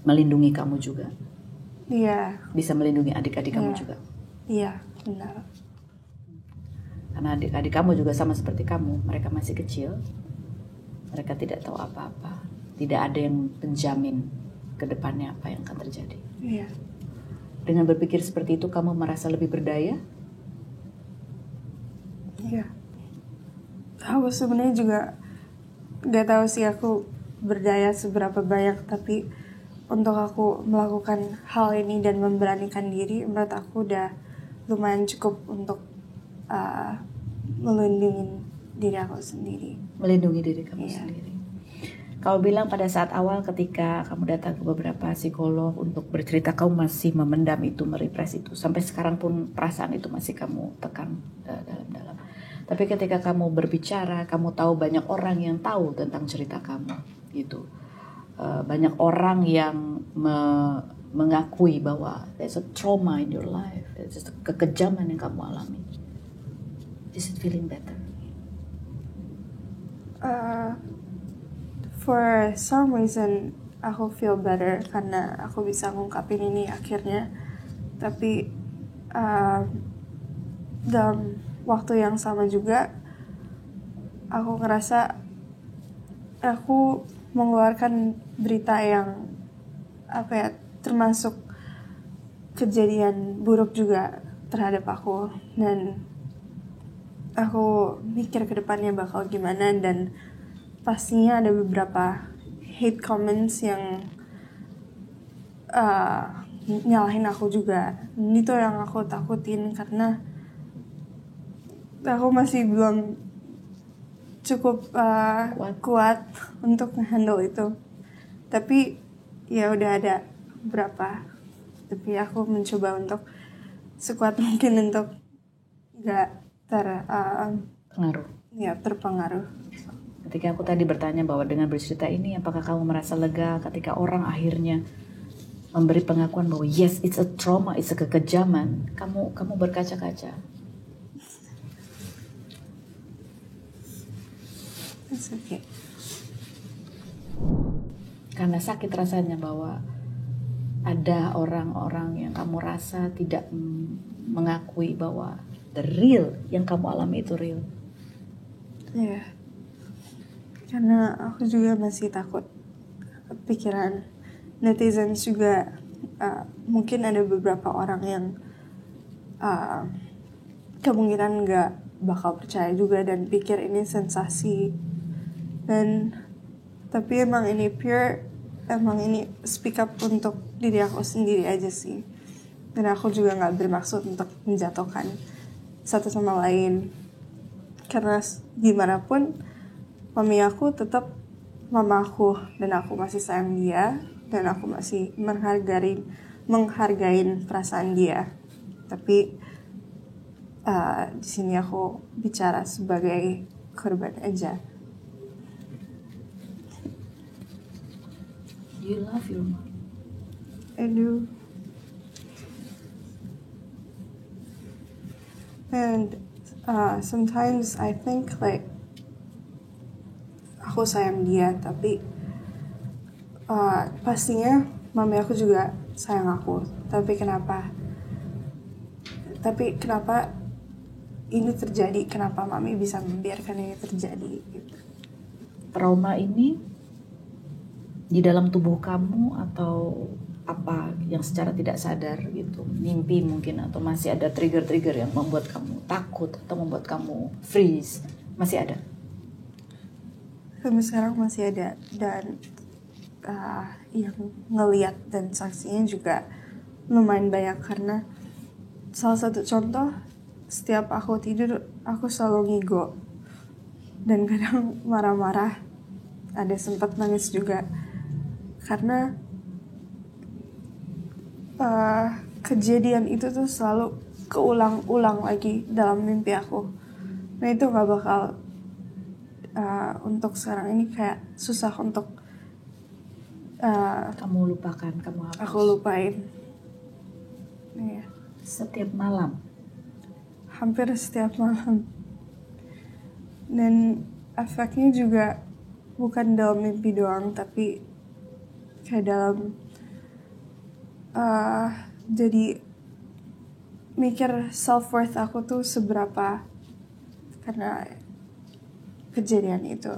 melindungi kamu juga. Iya. Bisa melindungi adik-adik kamu juga. Iya, benar. Karena adik-adik kamu juga sama seperti kamu, mereka masih kecil, mereka tidak tahu apa-apa, tidak ada yang menjamin ke depannya apa yang akan terjadi. Iya. Dengan berpikir seperti itu, kamu merasa lebih berdaya? Iya. Aku sebenarnya juga gak tahu sih aku berdaya seberapa banyak, tapi untuk aku melakukan hal ini dan memberanikan diri, menurut aku udah lumayan cukup untuk melindungi diri aku sendiri. Melindungi diri kamu sendiri. Kau bilang pada saat awal ketika kamu datang ke beberapa psikolog untuk bercerita, kamu masih memendam itu, merepress itu. Sampai sekarang pun perasaan itu masih kamu tekan dalam-dalam. Tapi ketika kamu berbicara, kamu tahu banyak orang yang tahu tentang cerita kamu, gitu. Banyak orang yang mengakui bahwa there's a trauma in your life, there's just kekejaman yang kamu alami. Is it feeling better? For some reason aku feel better karena aku bisa ngungkapin ini akhirnya. Tapi dalam waktu yang sama juga aku ngerasa aku mengeluarkan berita yang termasuk kejadian buruk juga terhadap aku, dan aku mikir ke depannya bakal gimana, dan pastinya ada beberapa hate comments yang nyalahin aku juga. Itu yang aku takutin karena aku masih belum cukup kuat untuk handle itu. Tapi ya udah ada beberapa tapi aku mencoba untuk sekuat mungkin untuk gak terpengaruh. Ketika aku tadi bertanya bahwa dengan bercerita ini, apakah kamu merasa lega ketika orang akhirnya memberi pengakuan bahwa yes, it's a trauma, it's a kekejaman, kamu berkaca-kaca. It's okay. Karena sakit rasanya bahwa ada orang-orang yang kamu rasa tidak mengakui bahwa the real yang kamu alami itu real. Iya. Karena aku juga masih takut pikiran netizen juga. Mungkin ada beberapa orang yang kemungkinan gak bakal percaya juga dan pikir ini sensasi. Tapi emang ini pure, emang ini speak up untuk diri aku sendiri aja sih. Dan aku juga gak bermaksud untuk menjatuhkan satu sama lain. Karena gimana pun mami aku tetap mama aku, dan aku masih sayang dia, dan aku masih menghargai perasaan dia. Tapi di sini aku bicara sebagai korban aja. Do you love your mom? I do. And sometimes I think like aku sayang dia, tapi pastinya mami aku juga sayang aku. Tapi kenapa ini terjadi? Kenapa mami bisa membiarkan ini terjadi? Gitu. Trauma ini di dalam tubuh kamu atau apa yang secara tidak sadar gitu, mimpi mungkin, atau masih ada trigger-trigger yang membuat kamu takut atau membuat kamu freeze, masih ada? Sampai sekarang masih ada, dan yang ngeliat dan saksinya juga lumayan banyak. Karena salah satu contoh, setiap aku tidur aku selalu ngigo dan kadang marah-marah, ada sempat nangis juga karena kejadian itu tuh selalu keulang-ulang lagi dalam mimpi aku. Nah itu gak bakal untuk sekarang ini kayak susah untuk kamu lupakan, kamu hapus. Aku lupain. Iya. Setiap malam? Hampir setiap malam. Dan efeknya juga bukan dalam mimpi doang, tapi kayak dalam jadi mikir self-worth aku tuh seberapa karena kejadian itu.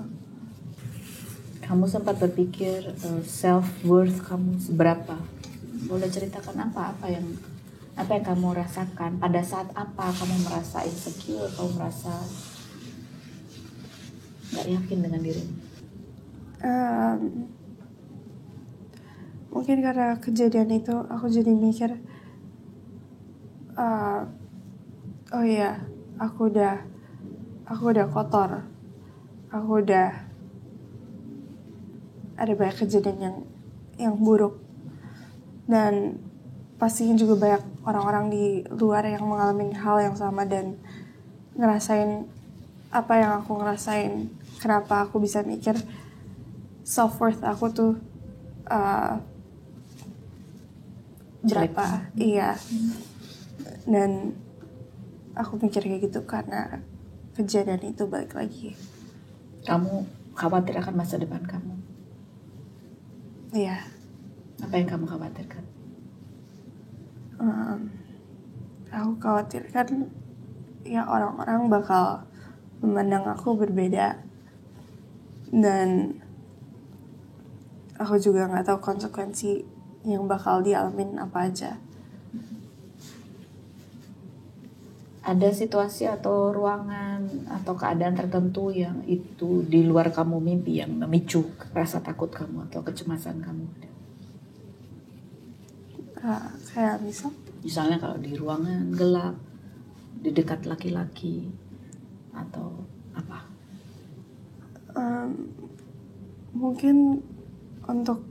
Kamu sempat berpikir self-worth kamu seberapa? Boleh ceritakan apa yang kamu rasakan? Pada saat apa kamu merasa insecure? Kamu merasa gak yakin dengan dirimu? Mungkin karena kejadian itu aku jadi mikir, oh iya, aku udah kotor, aku udah ada banyak kejadian yang buruk, dan pastinya juga banyak orang-orang di luar yang mengalami hal yang sama dan ngerasain apa yang aku ngerasain. Kenapa aku bisa mikir self-worth aku tuh berapa? Iya. Dan aku mikir kayak gitu karena kejadian itu balik lagi. Kamu khawatir akan masa depan kamu? Iya. Apa yang kamu khawatirkan? Aku khawatirkan ya orang-orang bakal memandang aku berbeda, dan aku juga nggak tahu konsekuensi yang bakal dialamin apa aja. Ada situasi atau ruangan atau keadaan tertentu yang itu di luar kamu mimpi yang memicu rasa takut kamu atau kecemasan kamu? Kayak misalnya kalau di ruangan gelap, di dekat laki-laki, atau apa? Mungkin untuk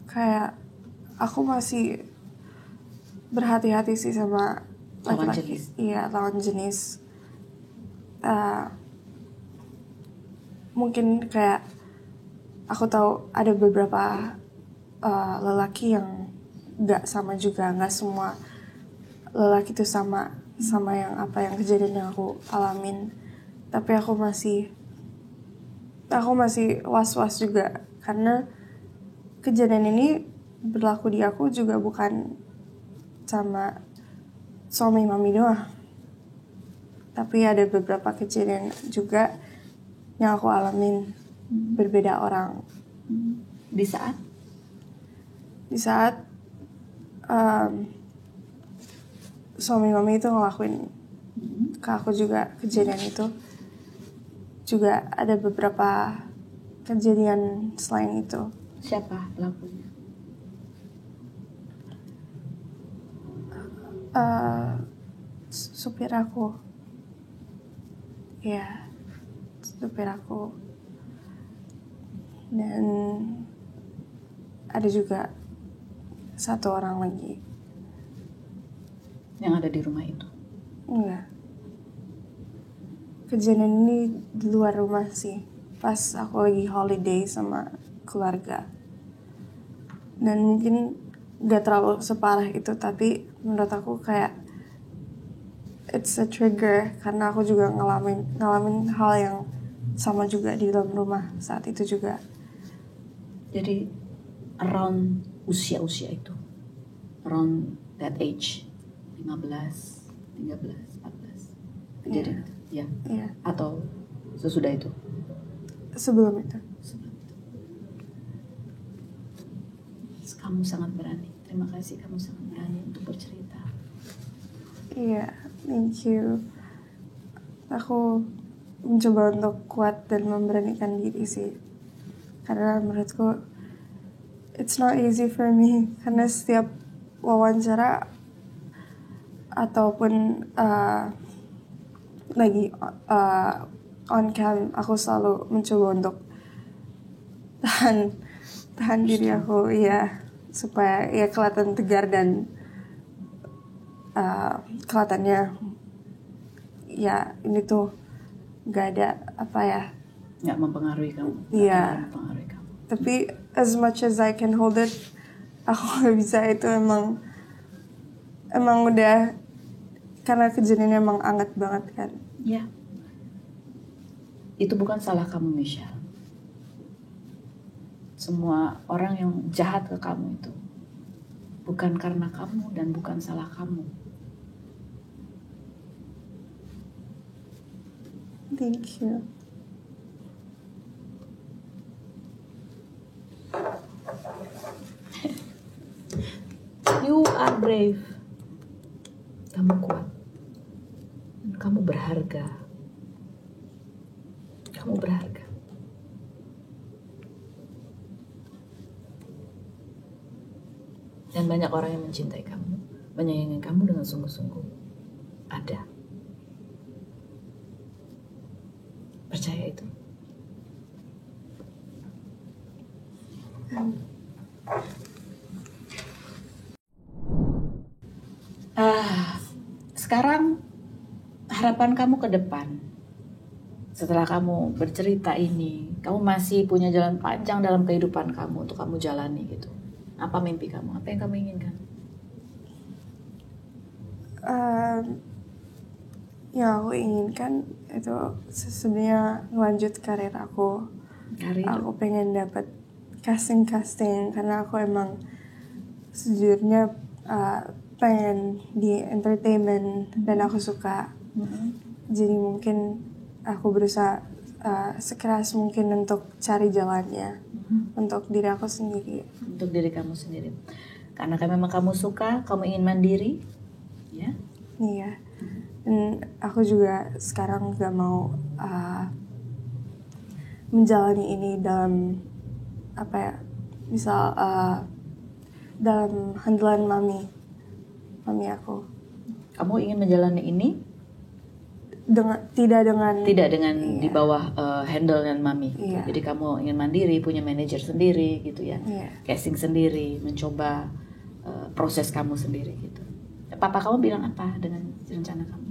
kayak aku masih berhati-hati sih sama Lawan laki-laki. jenis. Iya, lawan jenis. Mungkin kayak aku tahu ada beberapa lelaki yang nggak sama juga, nggak semua lelaki itu sama yang apa yang kejadian yang aku alamin. Tapi aku masih was-was juga karena kejadian ini berlaku di aku juga bukan sama suami mami doang, tapi ada beberapa kejadian juga yang aku alamin berbeda orang. Di saat suami mami itu ngelakuin ke aku juga kejadian itu, juga ada beberapa kejadian selain itu. siapa pelakunya? Supir aku, ya, supir aku, dan ada juga satu orang lagi. Yang ada di rumah itu? Enggak, kejadian ini di luar rumah sih, pas aku lagi holiday sama keluarga. Dan mungkin gak terlalu separah itu, tapi menurut aku kayak it's a trigger karena aku juga ngalamin hal yang sama juga di dalam rumah saat itu juga. Jadi around usia itu, around that age, 15, 13, 14 kejadian itu, ya? Iya, Atau sesudah itu? sebelum itu. Kamu sangat berani. Terima kasih, kamu sangat berani untuk bercerita. Iya, thank you. Aku mencoba untuk kuat dan memberanikan diri sih, karena menurutku it's not easy for me. Karena setiap wawancara ataupun lagi on cam, aku selalu mencoba untuk tahan diri aku, ya, supaya ya kelihatan tegar dan kelihatannya ya ini tuh gak ada apa ya, Nggak mempengaruhi kamu. Iya. Nggak mempengaruhi kamu. tapi as much as I can hold it, aku gak bisa. Itu emang udah, karena kejadiannya emang anget banget kan. Ya. Itu bukan salah kamu, Michelle. Semua orang yang jahat ke kamu itu bukan karena kamu dan bukan salah kamu. Thank you. You are brave. Kamu kuat. Kamu berharga. Kamu berharga. Dan banyak orang yang mencintai kamu, menyayangi kamu dengan sungguh-sungguh. Ada. Percaya itu. Sekarang harapan kamu ke depan. Setelah kamu bercerita ini, kamu masih punya jalan panjang dalam kehidupan kamu untuk kamu jalani gitu. Apa mimpi kamu? Apa yang kamu inginkan? Yang aku inginkan itu sebenarnya ngelanjut karir aku. Karir. Aku pengen dapat casting karena aku emang sejujurnya pengen di entertainment dan aku suka. Jadi mungkin aku berusaha sekeras mungkin untuk cari jalannya untuk diri aku sendiri. Untuk diri kamu sendiri. Karena memang kamu suka, kamu ingin mandiri, ya? Iya. Dan aku juga sekarang gak mau menjalani ini dalam apa ya, misal dalam handlean mami aku. Kamu ingin menjalani ini Tidak dengan di bawah handle dan mami. Iya. Jadi kamu ingin mandiri, punya manajer sendiri gitu ya. Iya. Casting sendiri, mencoba proses kamu sendiri gitu. Papa kamu bilang apa dengan rencana kamu?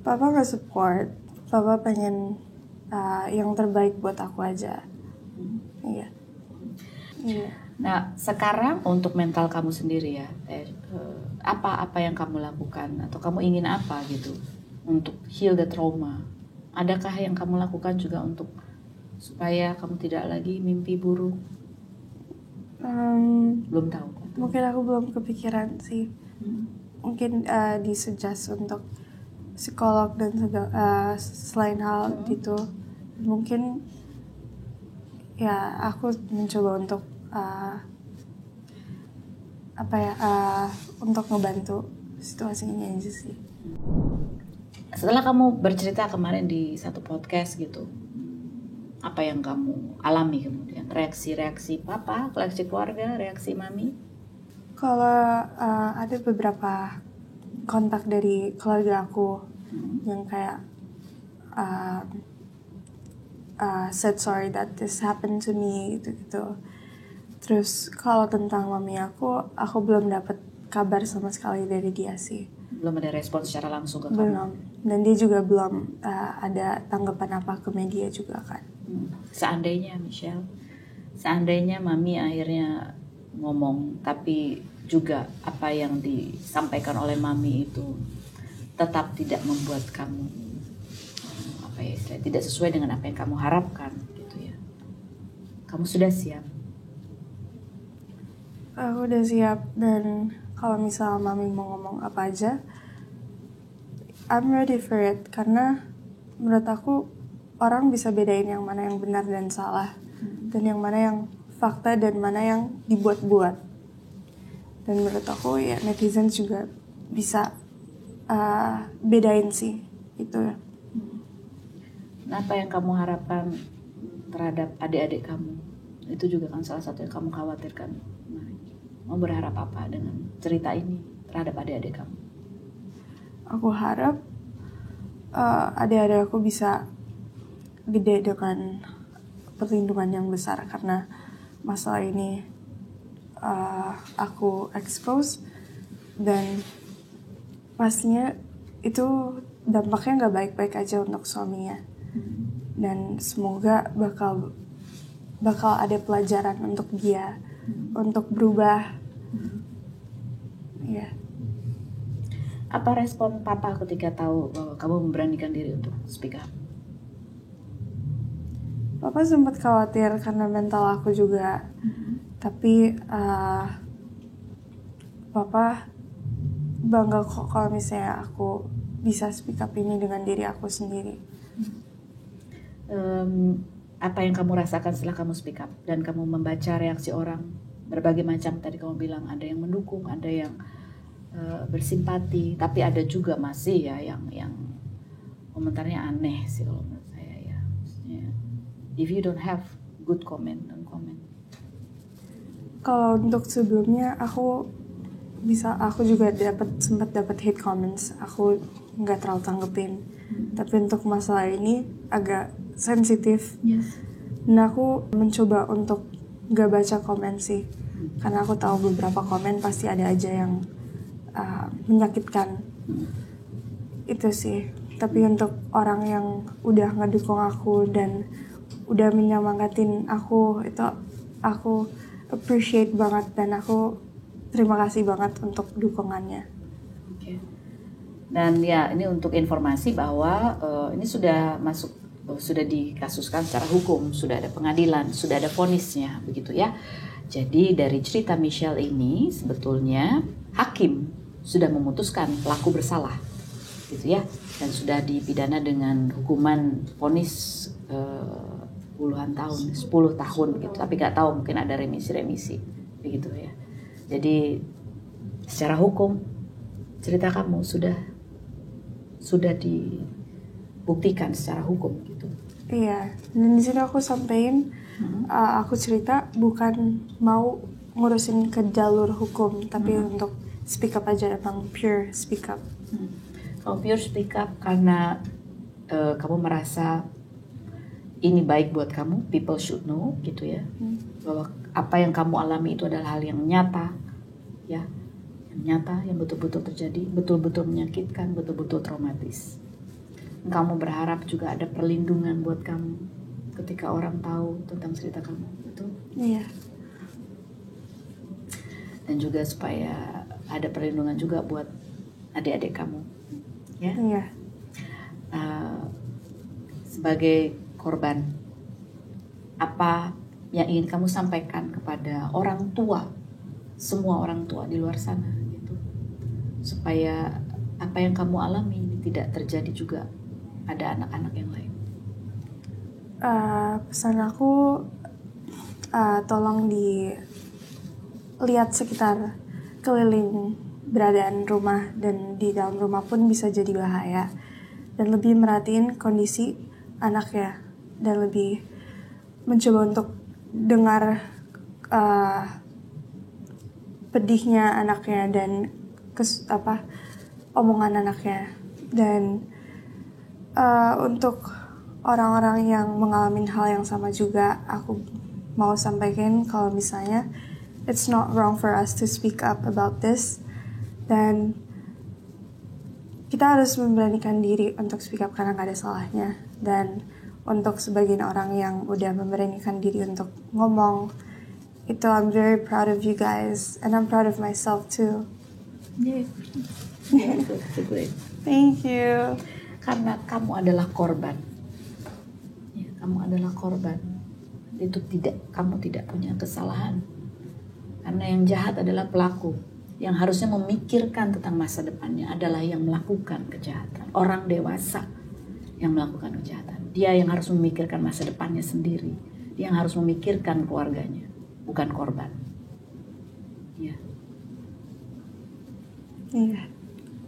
Papa nggak support. Papa pengen yang terbaik buat aku aja. Iya. Iya. Nah, sekarang untuk mental kamu sendiri ya, apa yang kamu lakukan atau kamu ingin apa gitu untuk heal the trauma? Adakah yang kamu lakukan juga untuk supaya kamu tidak lagi mimpi buruk? Belum tahu. Mungkin aku belum kepikiran sih. Mungkin disuggest untuk psikolog dan selain hal itu, mungkin ya aku mencoba untuk untuk ngebantu situasi ini aja sih. Setelah kamu bercerita kemarin di satu podcast gitu, apa yang kamu alami kemudian? Reaksi papa, reaksi keluarga, reaksi mami? Kalau ada beberapa kontak dari keluarga aku yang kayak said sorry that this happened to me gitu. Terus kalau tentang mami aku belum dapat kabar sama sekali dari dia sih. Belum ada respon secara langsung ke kamu? Belum. Dan dia juga belum ada tanggapan apa ke media juga kan. Seandainya Michelle, seandainya mami akhirnya ngomong, tapi juga apa yang disampaikan oleh mami itu tetap tidak membuat kamu tidak sesuai dengan apa yang kamu harapkan gitu ya, kamu sudah siap? Aku udah siap, dan kalau misal mami mau ngomong apa aja, I'm ready for it. Karena menurut aku orang bisa bedain yang mana yang benar dan salah, dan yang mana yang fakta dan mana yang dibuat-buat. Dan menurut aku ya netizen juga bisa bedain sih itu. Nah, apa yang kamu harapkan terhadap adik-adik kamu? Itu juga kan salah satu yang kamu khawatirkan. Mau berharap apa dengan cerita ini terhadap adik-adik kamu? Aku harap adik-adik aku bisa gede dengan perlindungan yang besar, karena masalah ini aku expose, dan pastinya itu dampaknya nggak baik-baik aja untuk suaminya. Dan semoga bakal ada pelajaran untuk dia untuk berubah. Ya. Apa respon papa ketika tahu bahwa kamu memberanikan diri untuk speak up? Papa sempat khawatir karena mental aku juga. Tapi papa bangga kok kalau misalnya aku bisa speak up ini dengan diri aku sendiri. Apa yang kamu rasakan setelah kamu speak up dan kamu membaca reaksi orang berbagai macam? Tadi kamu bilang ada yang mendukung, ada yang bersimpati, tapi ada juga masih ya yang komentarnya aneh sih kalau menurut saya ya. Maksudnya, if you don't have good comment, don't comment. Kalau untuk sebelumnya aku juga sempat dapat hate comments, aku nggak terlalu tanggepin. Tapi untuk masalah ini agak sensitif. Yes. Dan aku mencoba untuk nggak baca komen sih, karena aku tahu beberapa komen pasti ada aja yang menyakitkan. Itu sih. Tapi untuk orang yang udah ngedukung aku dan udah menyemangatin aku, itu aku appreciate banget, dan aku terima kasih banget untuk dukungannya. Okay. Dan ya, ini untuk informasi bahwa ini sudah dikasuskan secara hukum, sudah ada pengadilan, sudah ada vonisnya, begitu ya. Jadi dari cerita Michelle ini sebetulnya hakim sudah memutuskan pelaku bersalah, gitu ya, dan sudah dipidana dengan hukuman vonis puluhan tahun, 10 tahun gitu. Tapi nggak tahu, mungkin ada remisi, begitu ya. Jadi secara hukum cerita kamu sudah dibuktikan secara hukum gitu. Iya, dan di sini aku sampein aku cerita bukan mau ngurusin ke jalur hukum, tapi untuk speak up aja, emang pure speak up. Kamu pure speak up karena kamu merasa ini baik buat kamu, people should know gitu ya, bahwa apa yang kamu alami itu adalah hal yang nyata ya, yang nyata yang betul-betul terjadi, betul-betul menyakitkan, betul-betul traumatis. Kamu berharap juga ada perlindungan buat kamu ketika orang tahu tentang cerita kamu, betul? Iya. Dan juga supaya ada perlindungan juga buat adik-adik kamu, ya. Iya. Sebagai korban, apa yang ingin kamu sampaikan kepada orang tua, semua orang tua di luar sana, gitu, supaya apa yang kamu alami ini tidak terjadi juga ada anak-anak yang lain? Pesan aku, tolong dilihat sekitar keliling beradaan rumah, dan di dalam rumah pun bisa jadi bahaya, dan lebih merhatiin kondisi anaknya, dan lebih mencoba untuk dengar pedihnya anaknya dan omongan anaknya. Dan untuk orang-orang yang mengalami hal yang sama juga, aku mau sampaikan kalau misalnya it's not wrong for us to speak up about this, dan kita harus memberanikan diri untuk speak up karena gak ada salahnya. Dan untuk sebagian orang yang udah memberanikan diri untuk ngomong, itu I'm very proud of you guys, and I'm proud of myself too. Yeah. That's great. Thank you. Karena kamu adalah korban. Ya, kamu adalah korban. Itu kamu tidak punya kesalahan. Karena yang jahat adalah pelaku. Yang harusnya memikirkan tentang masa depannya adalah yang melakukan kejahatan. Orang dewasa yang melakukan kejahatan. Dia yang harus memikirkan masa depannya sendiri. Dia yang harus memikirkan keluarganya, bukan korban. Ya. Iya.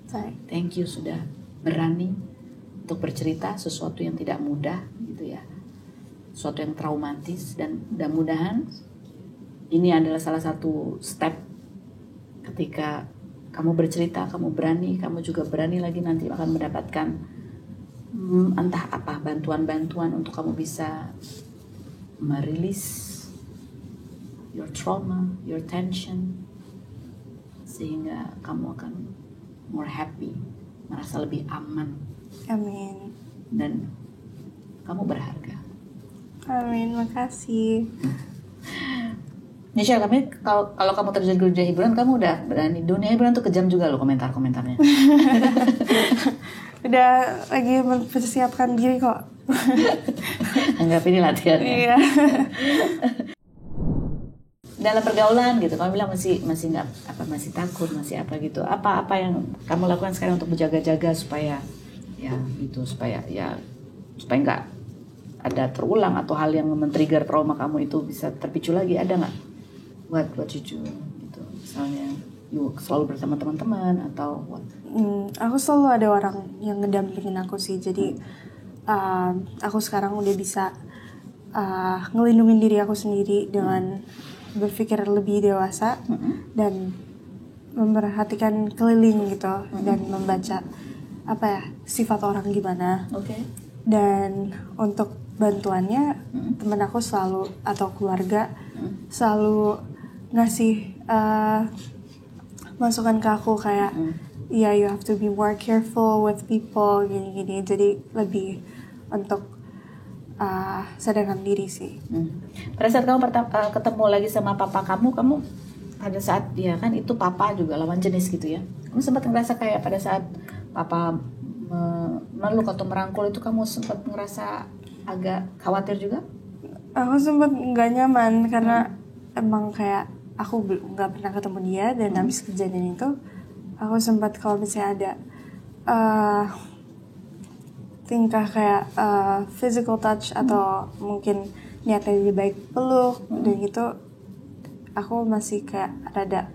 Baik. Thank you sudah berani untuk bercerita sesuatu yang tidak mudah, gitu ya. Sesuatu yang traumatis, dan mudah-mudahan ini adalah salah satu step ketika kamu bercerita, kamu berani, kamu juga berani lagi nanti akan mendapatkan entah apa, bantuan-bantuan untuk kamu bisa merilis your trauma, your tension, sehingga kamu akan more happy, merasa lebih aman. Amin. Dan kamu berharga. Amin, makasih. Nisha, kalau kamu terjun ke dunia hiburan, kamu udah berani. Dunia hiburan tuh kejam juga loh komentar-komentarnya. Udah lagi mempersiapkan diri kok. Anggap ini latihan ya. Iya. Dalam pergaulan gitu, kamu bilang masih nggak apa, masih takut, masih apa gitu. Apa yang kamu lakukan sekarang untuk berjaga-jaga supaya ya gitu, supaya nggak ada terulang atau hal yang men-trigger trauma kamu itu bisa terpicu lagi, ada nggak? Buat cucu gitu, misalnya selalu bersama teman-teman atau what? Aku selalu ada orang yang ngedampingin aku sih, jadi aku sekarang udah bisa ngelindungin diri aku sendiri dengan berpikir lebih dewasa dan memperhatikan keliling gitu, dan membaca sifat orang gimana. Okay. Dan untuk bantuannya, temen aku selalu, atau keluarga selalu ngasih masukan ke aku kayak yeah, you have to be more careful with people, gini-gini. Jadi lebih untuk sadarkan diri sih. Pada saat kamu ketemu lagi sama papa kamu pada saat ya kan itu papa juga lawan jenis gitu ya. Kamu sempat ngerasa kayak pada saat papa meluk atau merangkul itu kamu sempat ngerasa agak khawatir juga? Aku sempat nggak nyaman karena emang kayak aku nggak pernah ketemu dia, dan habis kejadian itu aku sempat kalau misalnya ada tingkah kayak physical touch atau mungkin niatnya lebih baik peluk dan gitu, aku masih kayak rada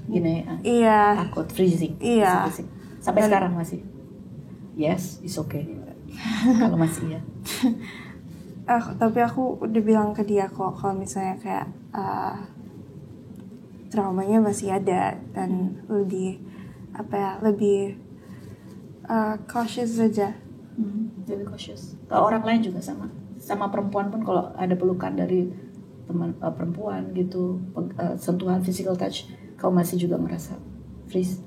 gini iya, takut freezing. Iya. Sampai sekarang masih? Yes, it's okay. Kalau masih ya. Tapi aku udah bilang ke dia kok kalau misalnya kayak traumanya masih ada, dan lebih lebih cautious saja. Lebih cautious. Kalau orang lain juga sama perempuan pun kalau ada pelukan dari teman perempuan gitu, sentuhan physical touch, kau masih juga merasa freeze?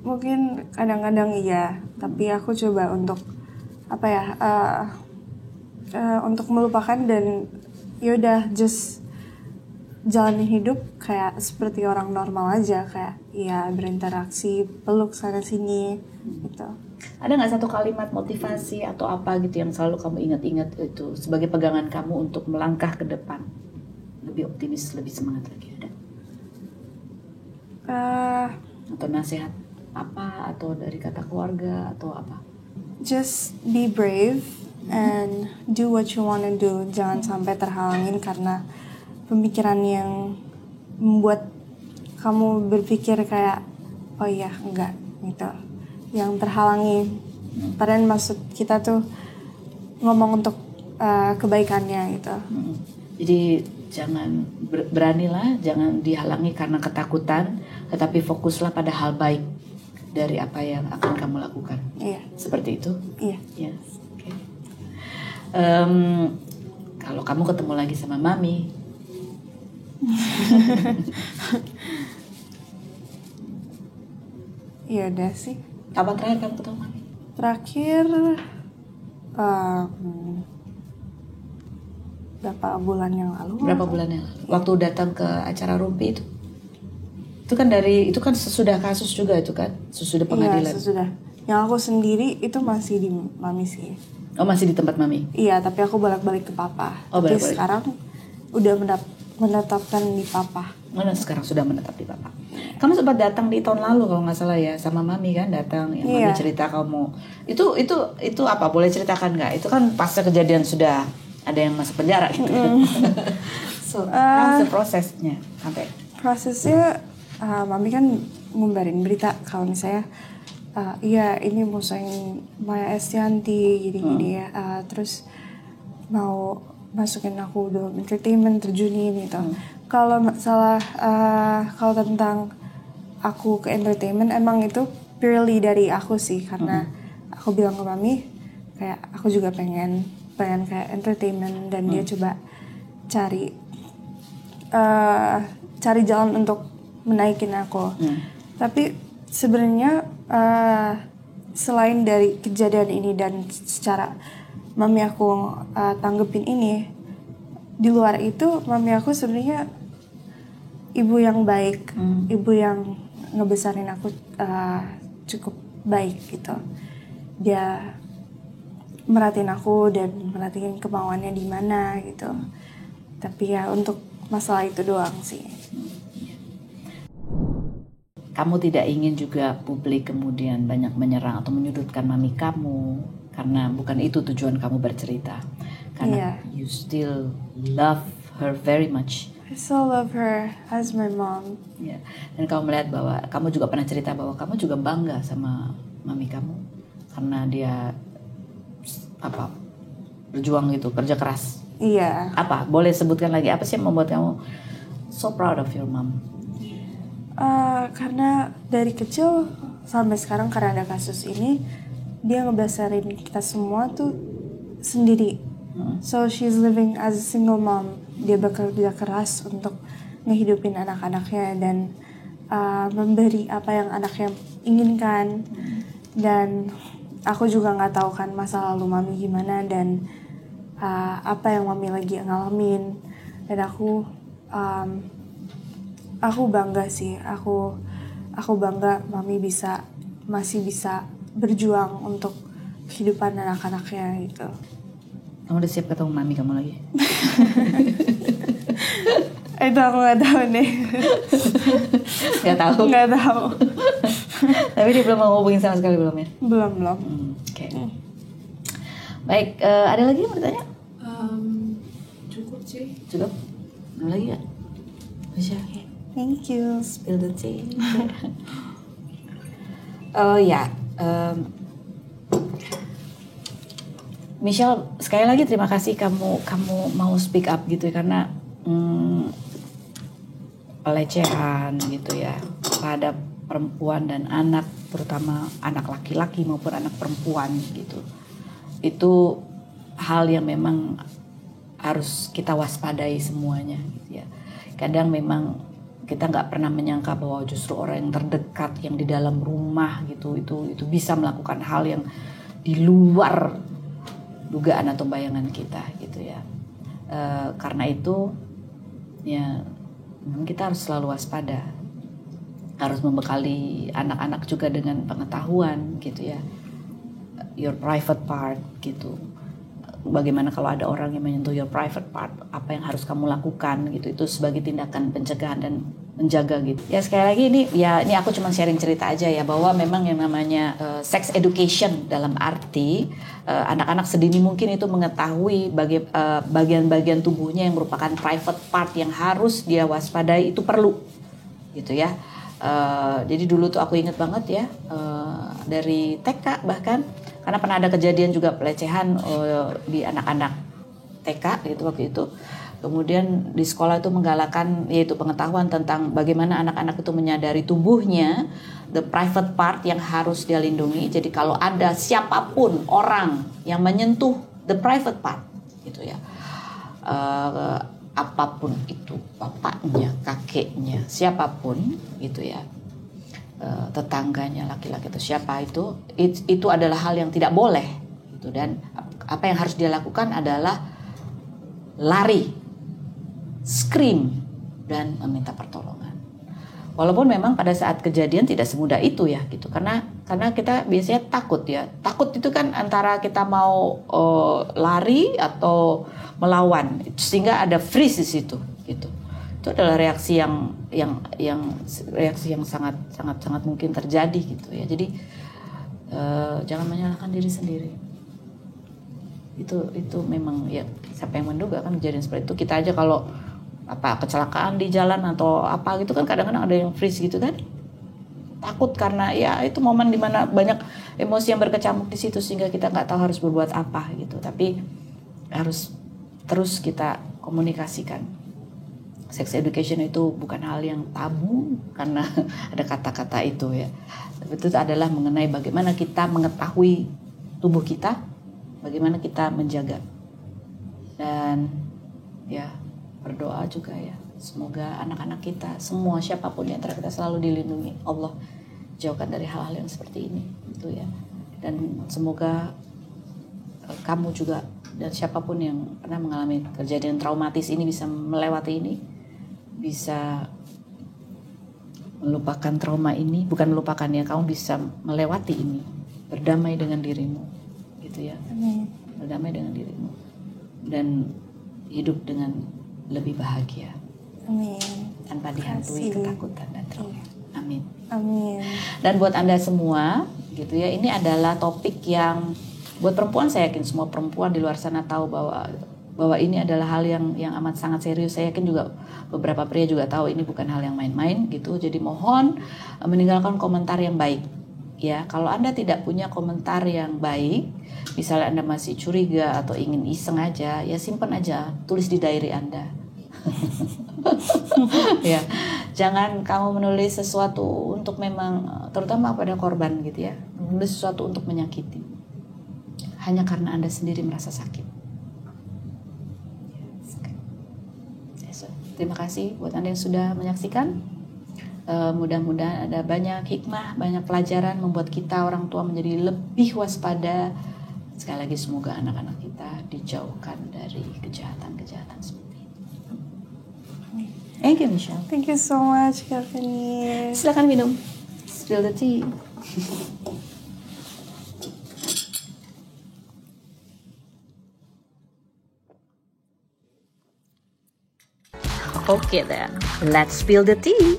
Mungkin kadang-kadang iya, tapi aku coba untuk apa ya, untuk melupakan dan yaudah just jalanin hidup kayak seperti orang normal aja, kayak ya berinteraksi, peluk sana sini gitu. Ada nggak satu kalimat motivasi atau apa gitu yang selalu kamu ingat-ingat itu sebagai pegangan kamu untuk melangkah ke depan, lebih optimis, lebih semangat lagi? Ada? Atau nasihat apa, atau dari kata keluarga atau apa? Just be brave and do what you wanna do. Jangan sampai terhalangin karena pemikiran yang membuat kamu berpikir kayak oh iya enggak gitu, yang terhalangi. Padahal maksud kita tuh ngomong untuk kebaikannya gitu. Jadi jangan beranilah, jangan dihalangi karena ketakutan, tetapi fokuslah pada hal baik dari apa yang akan kamu lakukan. Iya. Seperti itu. Iya. Yes. Okay. Kalau kamu ketemu lagi sama mami, iya udah sih. kapan terakhir kamu ketemu mami? Terakhir berapa bulan yang lalu? Berapa bulan yang lalu? Waktu datang ke acara Rumpi itu? Itu kan sesudah kasus juga itu kan? Sesudah pengadilan? Iya, sesudah. Yang aku sendiri itu masih di mami sih. Oh, masih di tempat mami? Iya, tapi aku balik-balik ke papa. Oh, tapi balik-balik. sekarang udah menetapkan di papa. Mana sekarang sudah menetap di papa? Kamu sempat datang di tahun lalu kalau nggak salah ya, sama mami kan datang, yang mami Iya. cerita kamu. Itu apa? Boleh ceritakan nggak? Itu kan pasca kejadian sudah ada yang masuk penjara gitu. So, how's the prosesnya sampai? Prosesnya mami kan ngumbarin berita kalau misalnya iya ini musuhin Maya Estianti gini-gini ya, terus mau masukin aku dalam entertainment, terjunin gitu. Kalau masalah kalau tentang aku ke entertainment, emang itu purely dari aku sih, karena aku bilang ke mami kayak aku juga pengen kayak entertainment, dan dia coba cari jalan untuk menaikin aku. Tapi sebenarnya selain dari kejadian ini dan secara mami aku tanggepin ini, di luar itu mami aku sebenarnya ibu yang baik, ibu yang ngebesarin aku cukup baik gitu. Dia merhatiin aku dan merhatiin kemauannya di mana gitu. Tapi ya untuk masalah itu doang sih. Kamu tidak ingin juga publik kemudian banyak menyerang atau menyudutkan mami kamu, karena bukan itu tujuan kamu bercerita. Karena you still love her very much. I still love her as my mom. Ya. Dan kamu melihat bahwa kamu juga pernah cerita bahwa kamu juga bangga sama mami kamu karena dia berjuang gitu, kerja keras. Iya. Apa? Boleh sebutkan lagi apa sih yang membuat kamu so proud of your mom? Karena dari kecil sampai sekarang, karena ada kasus ini, dia ngebesarin kita semua tuh sendiri. So she's living as a single mom. Dia bekerja keras untuk ngehidupin anak-anaknya dan memberi apa yang anaknya inginkan. Dan aku juga nggak tahu kan masa lalu mami gimana dan apa yang mami lagi ngalamin. Dan aku bangga sih. Aku bangga mami masih bisa berjuang untuk kehidupan anak-anaknya gitu. Kamu udah siap ketemu mami kamu lagi? Itu aku nggak tahu nih. Nggak tahu. Tapi dia belum mau hubungin sama sekali belum ya? Belum. Oke. Baik, ada lagi yang mau ditanya? Cukup sih. Cukup? Ada lagi nggak? Bisa. Thank you. Spill the tea. Oh ya, Michelle, sekali lagi terima kasih kamu mau speak up gitu ya, karena pelecehan gitu ya pada perempuan dan anak, terutama anak laki-laki maupun anak perempuan gitu, itu hal yang memang harus kita waspadai semuanya gitu ya. Kadang memang kita nggak pernah menyangka bahwa justru orang yang terdekat yang di dalam rumah gitu itu bisa melakukan hal yang di luar dugaan atau bayangan kita gitu ya. Karena itu ya kita harus selalu waspada, harus membekali anak-anak juga dengan pengetahuan gitu ya, your private part gitu. Bagaimana kalau ada orang yang menyentuh your private part, apa yang harus kamu lakukan gitu, itu sebagai tindakan pencegahan dan menjaga gitu. Ya sekali lagi ini aku cuma sharing cerita aja ya, bahwa memang yang namanya sex education dalam arti anak-anak sedini mungkin itu mengetahui bagian-bagian tubuhnya yang merupakan private part yang harus dia waspadai, itu perlu gitu ya. Jadi dulu tuh aku ingat banget ya, dari TK bahkan, karena pernah ada kejadian juga pelecehan di anak-anak TK gitu waktu itu. Kemudian di sekolah itu menggalakkan yaitu pengetahuan tentang bagaimana anak-anak itu menyadari tubuhnya, the private part yang harus dia lindungi. Jadi kalau ada siapapun orang yang menyentuh the private part gitu ya, apapun itu, bapaknya, kakeknya, siapapun gitu ya, tetangganya, laki-laki itu siapa itu adalah hal yang tidak boleh gitu. Dan apa yang harus dia lakukan adalah lari, scream, dan meminta pertolongan. Walaupun memang pada saat kejadian tidak semudah itu ya gitu, karena kita biasanya takut ya. Takut itu kan antara kita mau lari atau melawan, sehingga ada freeze di situ gitu. Itu adalah reaksi yang sangat mungkin terjadi gitu ya. Jadi jangan menyalahkan diri sendiri. Itu memang ya, siapa yang menduga kan kejadian seperti itu. Kita aja kalau kecelakaan di jalan atau apa gitu kan kadang-kadang ada yang freeze gitu kan. Takut karena ya itu momen dimana banyak emosi yang berkecamuk di situ, sehingga kita nggak tahu harus berbuat apa gitu. Tapi harus terus kita komunikasikan. Sex education itu bukan hal yang tabu karena ada kata-kata itu ya. Tapi itu adalah mengenai bagaimana kita mengetahui tubuh kita, bagaimana kita menjaga. Dan ya berdoa juga ya, semoga anak-anak kita semua, siapapun di antara kita, selalu dilindungi Allah, jauhkan dari hal-hal yang seperti ini gitu ya. Dan semoga kamu juga dan siapapun yang pernah mengalami kejadian traumatis ini bisa melewati ini, bisa melupakan trauma ini, bukan melupakan ya, kamu bisa melewati ini, berdamai dengan dirimu gitu ya. Amin. Berdamai dengan dirimu dan hidup dengan lebih bahagia. Amin. Tanpa dihantui ketakutan dan trauma. Amin. Amin. Dan buat Anda semua gitu ya, ini adalah topik yang buat perempuan, saya yakin semua perempuan di luar sana tahu bahwa ini adalah hal yang amat sangat serius. Saya yakin juga beberapa pria juga tahu ini bukan hal yang main-main gitu. Jadi mohon meninggalkan komentar yang baik. Ya, kalau Anda tidak punya komentar yang baik, misalnya Anda masih curiga atau ingin iseng aja, ya simpan aja, tulis di diary Anda. Ya, jangan kamu menulis sesuatu untuk memang, terutama pada korban gitu ya, menulis sesuatu untuk menyakiti, hanya karena Anda sendiri merasa sakit. Terima kasih buat Anda yang sudah menyaksikan. Mudah-mudahan ada banyak hikmah, banyak pelajaran, membuat kita orang tua menjadi lebih waspada. Sekali lagi semoga anak-anak kita dijauhkan dari kejahatan-kejahatan seperti ini. Thank you, Michelle. Thank you so much, Kavani. Silakan minum. Spill the tea. Okay then, let's spill the tea.